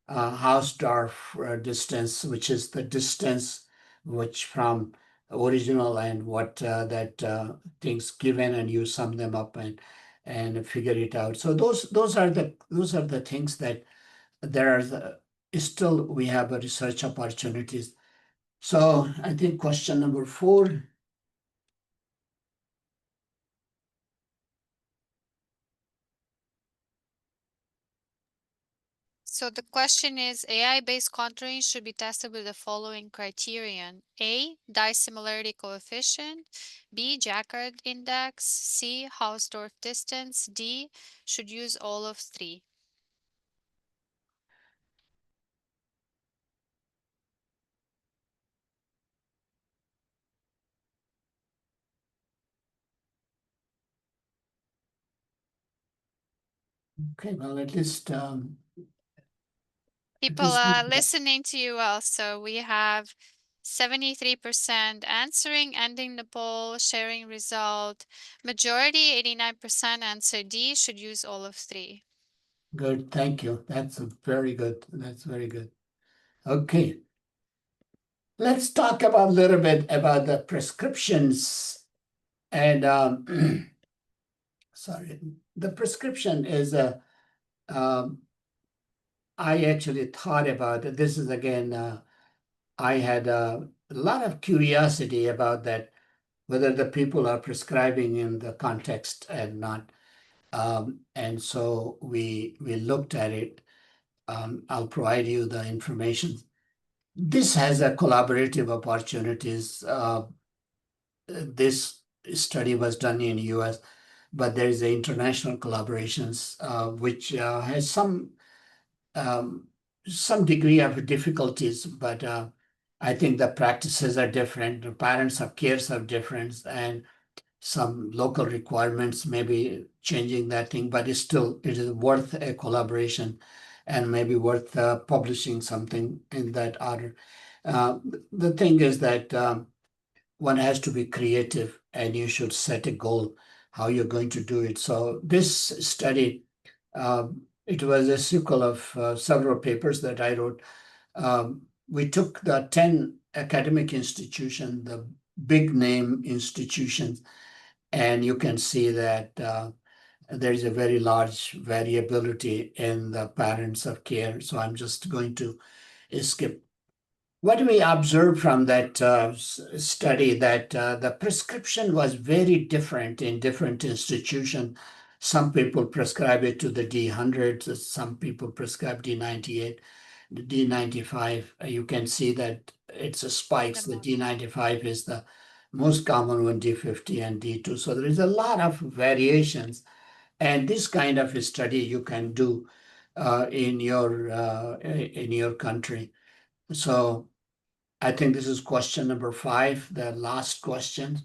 B: Hausdorff distance, which is the distance which from original and what that things given, and you sum them up and figure it out. So those are the things that there are still we have research opportunities. So I think question number 4.
A: So the question is, AI-based contouring should be tested with the following criterion. A, dissimilarity coefficient. B, Jacquard index. C, Hausdorff distance. D, should use all of 3.
B: Okay, well, at least
A: People are listening to you well. So we have 73% answering, ending the poll, sharing result. Majority, 89% answer D, should use all of 3.
B: good. Thank you. That's very good. That's very good. Okay. Let's talk about a little bit about the prescriptions. And sorry, the prescription is a I actually thought about it. This is again, I had a lot of curiosity about that, whether the people are prescribing in the context and not. And so we looked at it. I'll provide you the information. This has a collaborative opportunities. This study was done in US, but there is a international collaborations which has um, some degree of difficulties, but I think the practices are different. The parents of cares are different, and some local requirements may be changing that thing, but it's still it is worth a collaboration and maybe worth publishing something in that order. The thing is that one has to be creative and you should set a goal how you're going to do it. So this study, it was a sequel of several papers that I wrote. We took the 10 academic institutions, the big name institutions, and you can see that there is a very large variability in the patterns of care. So I'm just going to skip. What we observed from that study that the prescription was very different in different institutions. Some people prescribe it to the D100, some people prescribe D98, the D95. You can see that it's a
A: The
B: spikes. The
A: most.
B: D95 is the most common one, D50 and D2. So there is a lot of variations. And this kind of a study you can do in your country. So I think this is question number 5, the last question.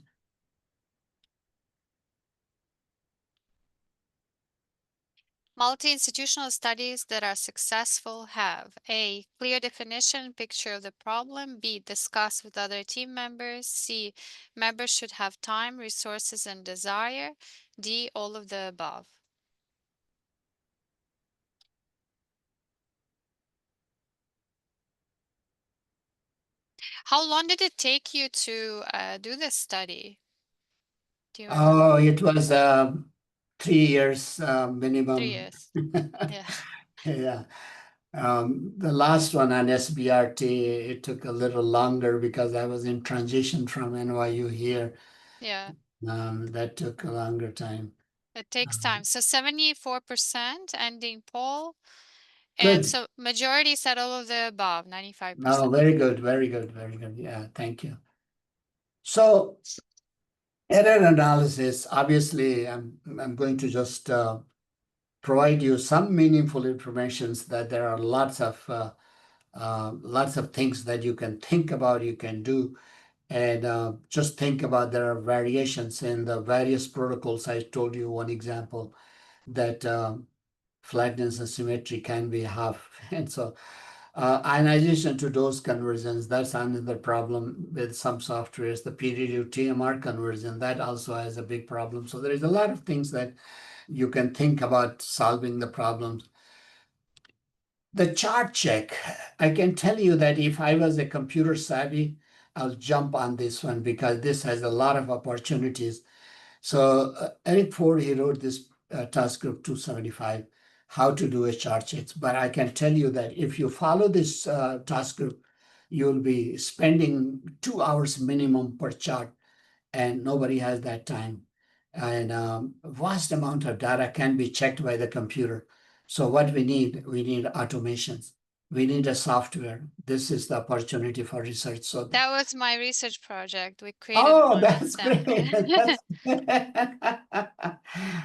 A: Multi-institutional studies that are successful have A. Clear definition, picture of the problem. B. Discuss with other team members. C. Members should have time, resources, and desire. D. All of the above. How long did it take you to do this study? Do you
B: Oh,
A: remember?
B: it was 3 years
A: 3
B: minimum.
A: years. Yeah.
B: Yeah. The last one on SBRT, it took a little longer because I was in transition from NYU here.
A: Yeah.
B: That took a longer time.
A: It takes time.
B: Um,
A: So 74% ending poll. And
B: Good.
A: so majority said all of the above,
B: No,
A: 95%.
B: very good, very good, very good. Yeah, thank you. So error analysis, obviously, I'm going to just provide you some meaningful information that there are lots of things that you can think about, you can do, and just think about there are variations in the various protocols. I told you one example that flatness and symmetry can be half, and so ionization to dose conversions, that's another problem with some softwares. The PD to TMR conversion, that also has a big problem. So there is a lot of things that you can think about solving the problems. The chart check, I can tell you that if I was a computer savvy, I'll jump on this one because this has a lot of opportunities. So Eric Ford, he wrote this task group 275, how to do a chart checks. But I can tell you that if you follow this task group, you'll be spending 2 hours minimum per chart, and nobody has that time. And vast amount of data can be checked by the computer. So what we need automations. We need a software. This is the opportunity for research. So
A: That was my research project. We created
B: oh,
A: one
B: that's
A: with them.
B: great. That's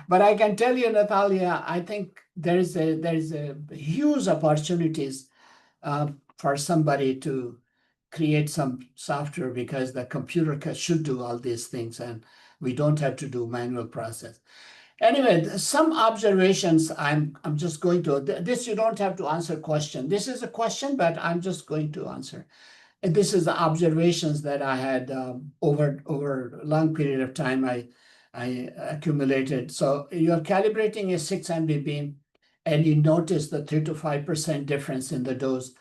B: but I can tell you, Natalia, I think there's a huge opportunities for somebody to create some software because the computer should do all these things and we don't have to do manual process. Anyway, some observations I'm just going to this you don't have to answer question. This is a question, but I'm just going to answer. And this is the observations that I had over a long period of time I accumulated. So you're calibrating a 6 MB beam and you notice the 3 to 5% difference in the dose.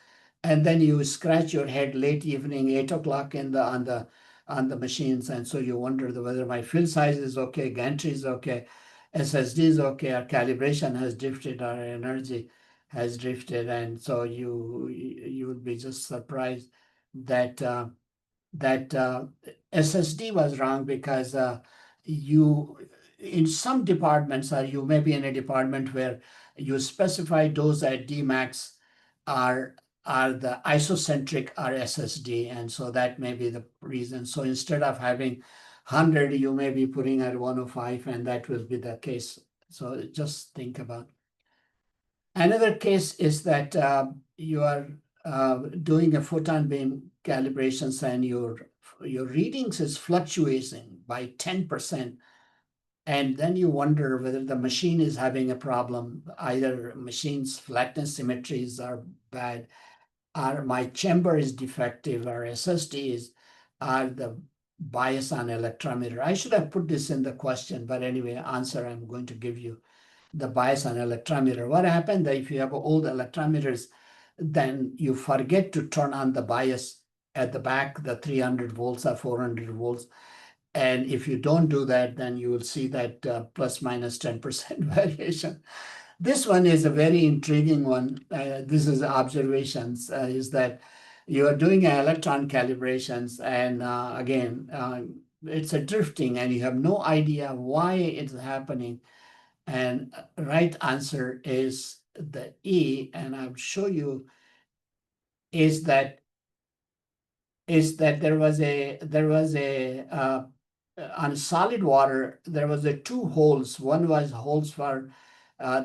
B: And then you scratch your head late evening, 8 o'clock in the on the machines. And so you wonder whether my fill size is okay, gantry is okay, SSD is okay, our calibration has drifted our energy. has drifted, and so you will be just surprised that SSD was wrong because you in some departments, or you may be in a department where you specify those at Dmax are the isocentric or SSD, and so that may be the reason. So instead of having 100, you may be putting at 105, and that will be the case. So just think about. Another case is that you are doing a photon beam calibrations, and your readings is fluctuating by 10%. And then you wonder whether the machine is having a problem. Either machine's flatness symmetries are bad, or my chamber is defective, or SSD is, are the bias on electrometer. I should have put this in the question, but anyway, answer I'm going to give you the bias on electrometer. What happened that if you have old electrometers, then you forget to turn on the bias at the back, the 300 volts or 400 volts. And if you don't do that, then you will see that plus minus 10% variation. This one is a very intriguing one. This is observations, is that you are doing electron calibrations, and again, it's a drifting, and you have no idea why it's happening. And right answer is the E, and I'll show you, is that there was a on solid water, there was a two holes. One was holes for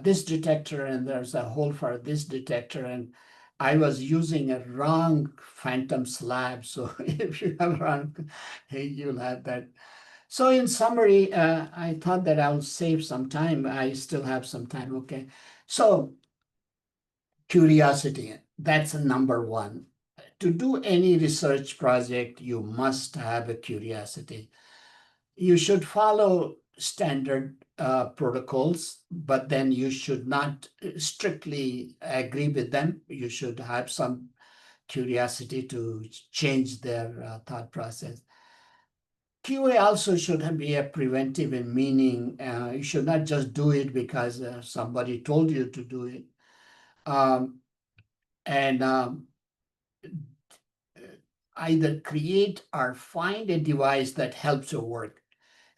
B: this detector, and there's a hole for this detector, and I was using a wrong phantom slab. So if you have wrong, you'll have that. So in summary, I thought that I'll save some time. I still have some time. Okay. So curiosity, that's a number one. To do any research project, you must have a curiosity. You should follow standard protocols, but then you should not strictly agree with them. You should have some curiosity to change their thought process. QA also should be a preventive in meaning. You should not just do it because somebody told you to do it. Um, and Either create or find a device that helps your work.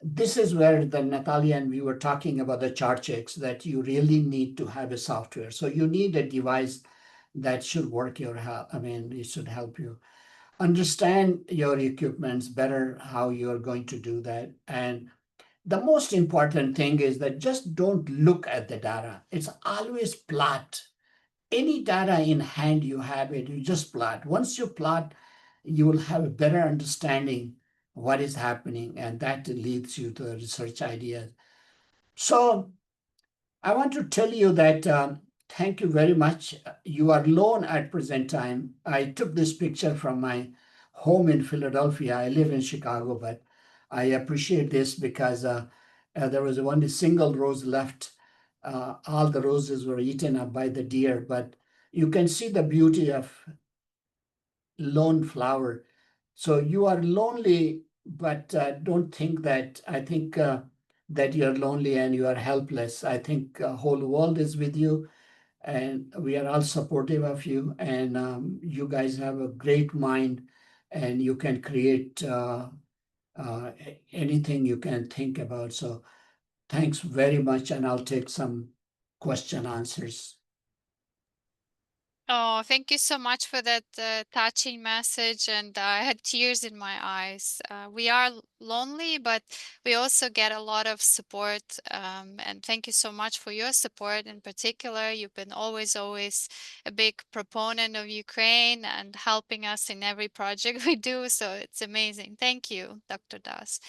B: This is where the Natalia and we were talking about the chart checks, that you really need to have a software. So you need a device that should work your help. I mean, it should help you understand your equipments better, how you're going to do that. And the most important thing is that just don't look at the data. It's always plot. Any data in hand you have it, you just plot. Once you plot, you will have a better understanding what is happening, and that leads you to research ideas. So I want to tell you that thank you very much. You are alone at present time. I took this picture from my home in Philadelphia. I live in Chicago, but I appreciate this because there was only single rose left. All the roses were eaten up by the deer, but you can see the beauty of lone flower. So you are lonely, but don't think that. I think that you're lonely and you are helpless. I think whole world is with you, and we are all supportive of you. And you guys have a great mind, and you can create anything you can think about. So thanks very much, and I'll take some question answers.
A: Oh, thank you so much for that touching message. And I had tears in my eyes. We are lonely, but we also get a lot of support. And thank you so much for your support in particular. You've been always, always a big proponent of Ukraine and helping us in every project we do. So it's amazing. Thank you, Dr. Das.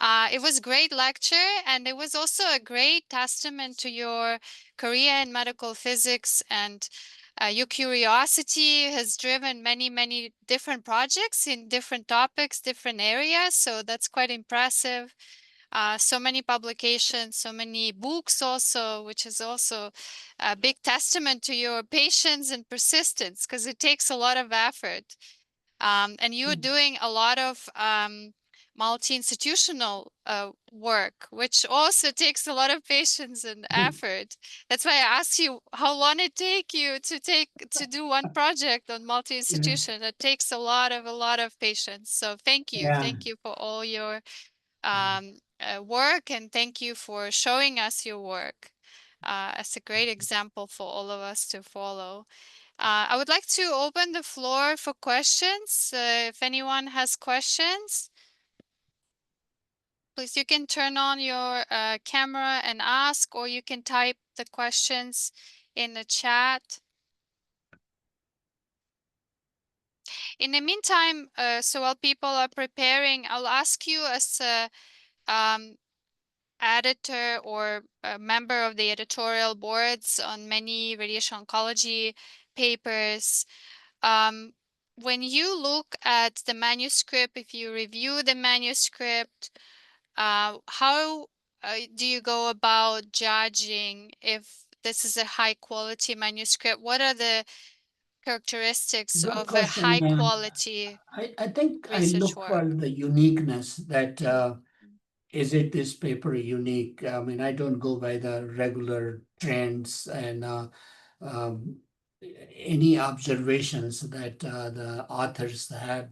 A: It was a great lecture, and it was also a great testament to your career in medical physics, and your curiosity has driven many, many different projects in different topics, different areas. So that's quite impressive. So many publications, so many books also, which is also a big testament to your patience and persistence, because it takes a lot of effort. And you're doing a lot of multi-institutional work, which also takes a lot of patience and effort. That's why I asked you how long it take you to do one project on
B: Yeah.
A: multi-institution. It takes a lot of patience. So
B: Yeah.
A: thank you for all your work, and thank you for showing us your work as a great example for all of us to follow. I would like to open the floor for questions. If anyone has questions, please, you can turn on your camera and ask, or you can type the questions in the chat. In the meantime, so while people are preparing, I'll ask you as a editor or a member of the editorial boards on many radiation oncology papers, when you look at the manuscript, if you review the manuscript, how do you go about judging if this is a high quality manuscript? What are the characteristics
B: Good
A: of a
B: question.
A: high quality
B: I think I
A: research
B: look
A: work?
B: for the uniqueness that
A: Mm,
B: is it this paper unique? I mean, I don't go by the regular trends and um, any observations that the authors have.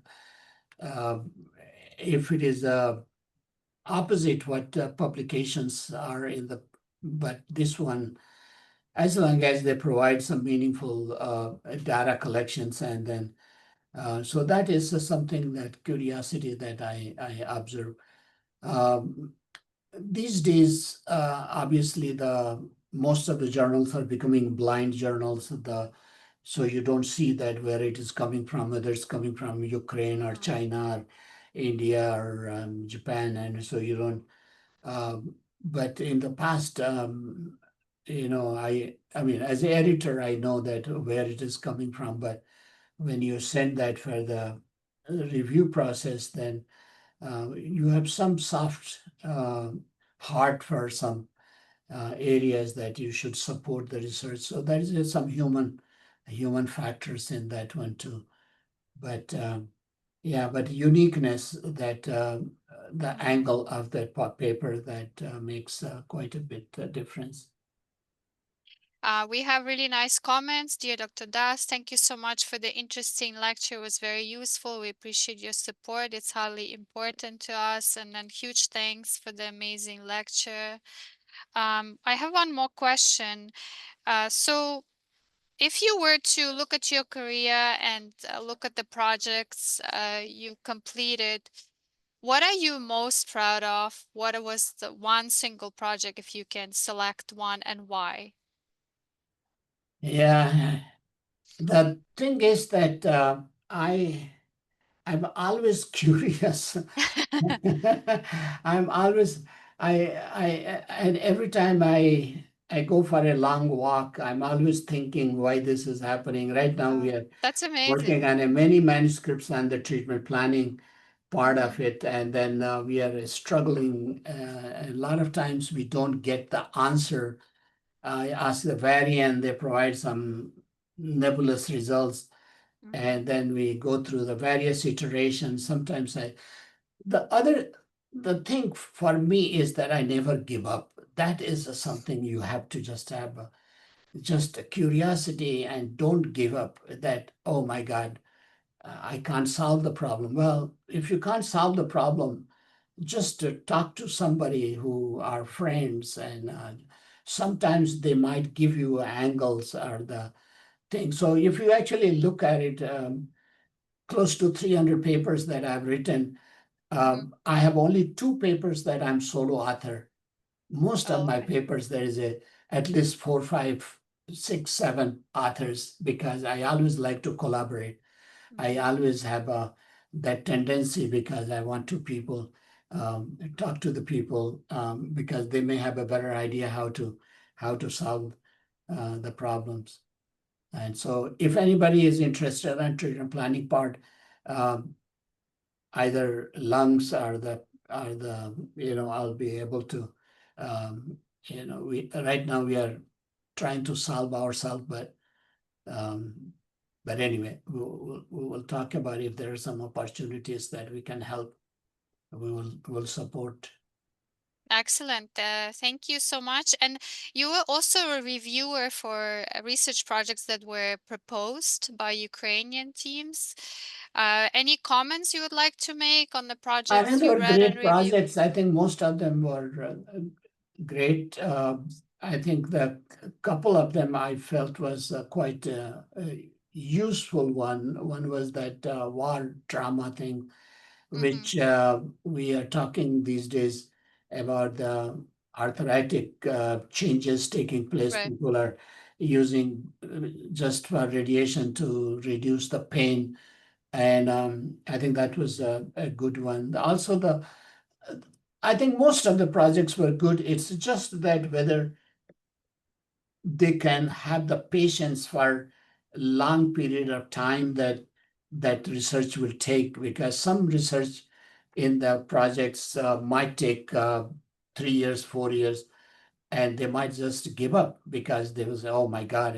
B: Um, if it is opposite what publications are in the, but this one, as long as they provide some meaningful data collections and then so that is something that curiosity that I observe. Um, these days, obviously, the most of the journals are becoming blind journals. So you don't see that where it is coming from, whether it's coming from Ukraine or
A: mm,
B: China or India or Japan, and so you don't. But in the past, I mean, as an editor, I know that where it is coming from, but when you send that for the review process, then you have some soft heart for some areas that you should support the research. So there is some human factors in that one too. But yeah, but uniqueness that the
A: mm.
B: angle of that paper that makes quite a bit difference.
A: We have really nice comments. Dear Dr. Das, thank you so much for the interesting lecture. It was very useful. We appreciate your support. It's highly important to us. And then huge thanks for the amazing lecture. I have one more question. So if you were to look at your career and look at the projects you completed, what are you most proud of? What was the one single project, if you can select one, and why?
B: Yeah, the thing is that I'm always curious. I'm always I and every time I go for a long walk, I'm always thinking why this is happening. Right now we are
A: That's
B: working
A: amazing.
B: on a many manuscripts on the treatment planning part
A: Mm-hmm.
B: of it, and then we are struggling. A lot of times we don't get the answer. I ask the variant, they provide some nebulous results,
A: Mm-hmm.
B: and then we go through the various iterations. Sometimes the other the thing for me is that I never give up. That is something you have to just have just a curiosity and don't give up. That, oh my God, I can't solve the problem. Well, if you can't solve the problem, just talk to somebody who are friends, and sometimes they might give you angles or the thing. So if you actually look at it, close to 300 papers that I've written,
A: Mm-hmm.
B: I have only two papers that I'm solo author. Most of
A: Oh,
B: my
A: okay.
B: papers, there is at least four, five, six, seven authors because I always like to collaborate. I
A: Mm-hmm.
B: always have that tendency because I want to talk to the people because they may have a better idea how to solve the problems. And so, if anybody is interested in treatment planning part, um, either lungs or the I'll be able to we right now we are trying to solve ourselves, um, but anyway, we will talk about if there are some opportunities that we can help. we will support.
A: Excellent. Thank you so much. And you were also a reviewer for research projects that were proposed by Ukrainian teams. Any comments you would like to make on the
B: I think
A: projects
B: they
A: you
B: were
A: read and
B: great
A: reviewed?
B: projects. I think most of them were great. I think that a couple of them I felt was quite a useful one. One was that war trauma thing,
A: Mm-hmm.
B: which we are talking these days about the arthritic changes taking place.
A: Right.
B: People are using just for radiation to reduce the pain. And I think that was a good one. Also, I think most of the projects were good. It's just that whether they can have the patience for a long period of time that research will take, because some research in the projects might take 3 years, 4 years, and they might just give up because they will say, "Oh my God,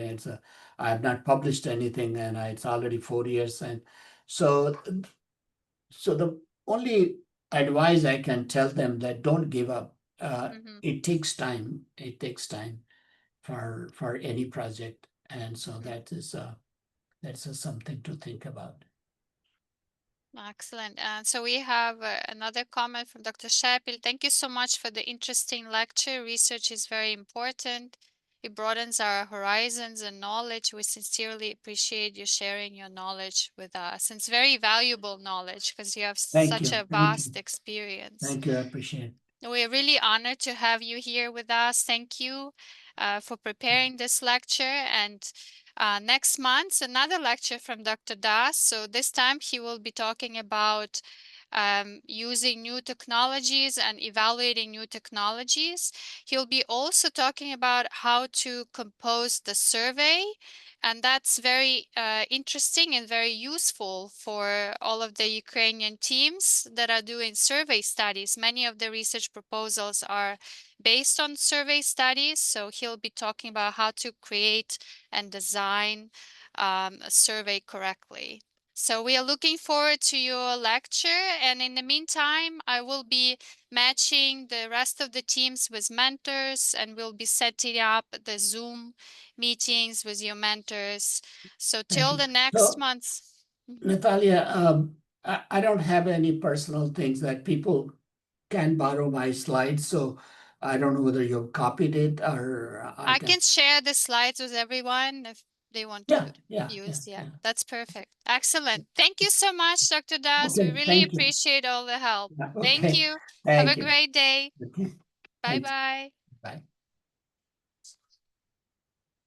B: I have not published anything, and it's already 4 years." And so, the only advice I can tell them that don't give up.
A: Mm-hmm.
B: It takes time. It takes time for any project, and so
A: Mm-hmm.
B: that's something to think about.
A: Excellent. And so we have another comment from Dr. Shapil. Thank you so much for the interesting lecture. Research is very important. It broadens our horizons and knowledge. We sincerely appreciate you sharing your knowledge with us. And it's very valuable knowledge because you have
B: Thank
A: such
B: you.
A: a
B: Thank you.
A: vast experience.
B: Thank you. I appreciate it.
A: We're really honored to have you here with us. Thank you for preparing this lecture. And next month, another lecture from Dr. Das. So this time he will be talking about using new technologies and evaluating new technologies. He'll be also talking about how to compose the survey. And that's very interesting and very useful for all of the Ukrainian teams that are doing survey studies. Many of the research proposals are based on survey studies. So he'll be talking about how to create and design a survey correctly. So we are looking forward to your lecture. And in the meantime, I will be matching the rest of the teams with mentors, and we'll be setting up the Zoom meetings with your mentors. So
B: Thank
A: till
B: you.
A: the next
B: So,
A: month. Mhm.
B: Natalia, I don't have any personal things that people can borrow my slides, so I don't know whether you've copied it or I
A: I
B: can.
A: can share the slides with everyone if they want
B: Yeah,
A: to
B: yeah, yeah,
A: use. Yeah,
B: yeah.
A: that's perfect. Excellent. Thank you so much, Dr. Das. We
B: Okay,
A: really
B: thank you.
A: appreciate all the help.
B: Yeah,
A: Thank
B: okay,
A: you. Have a
B: thank you.
A: great day.
B: Okay,
A: Bye
B: thanks.
A: bye.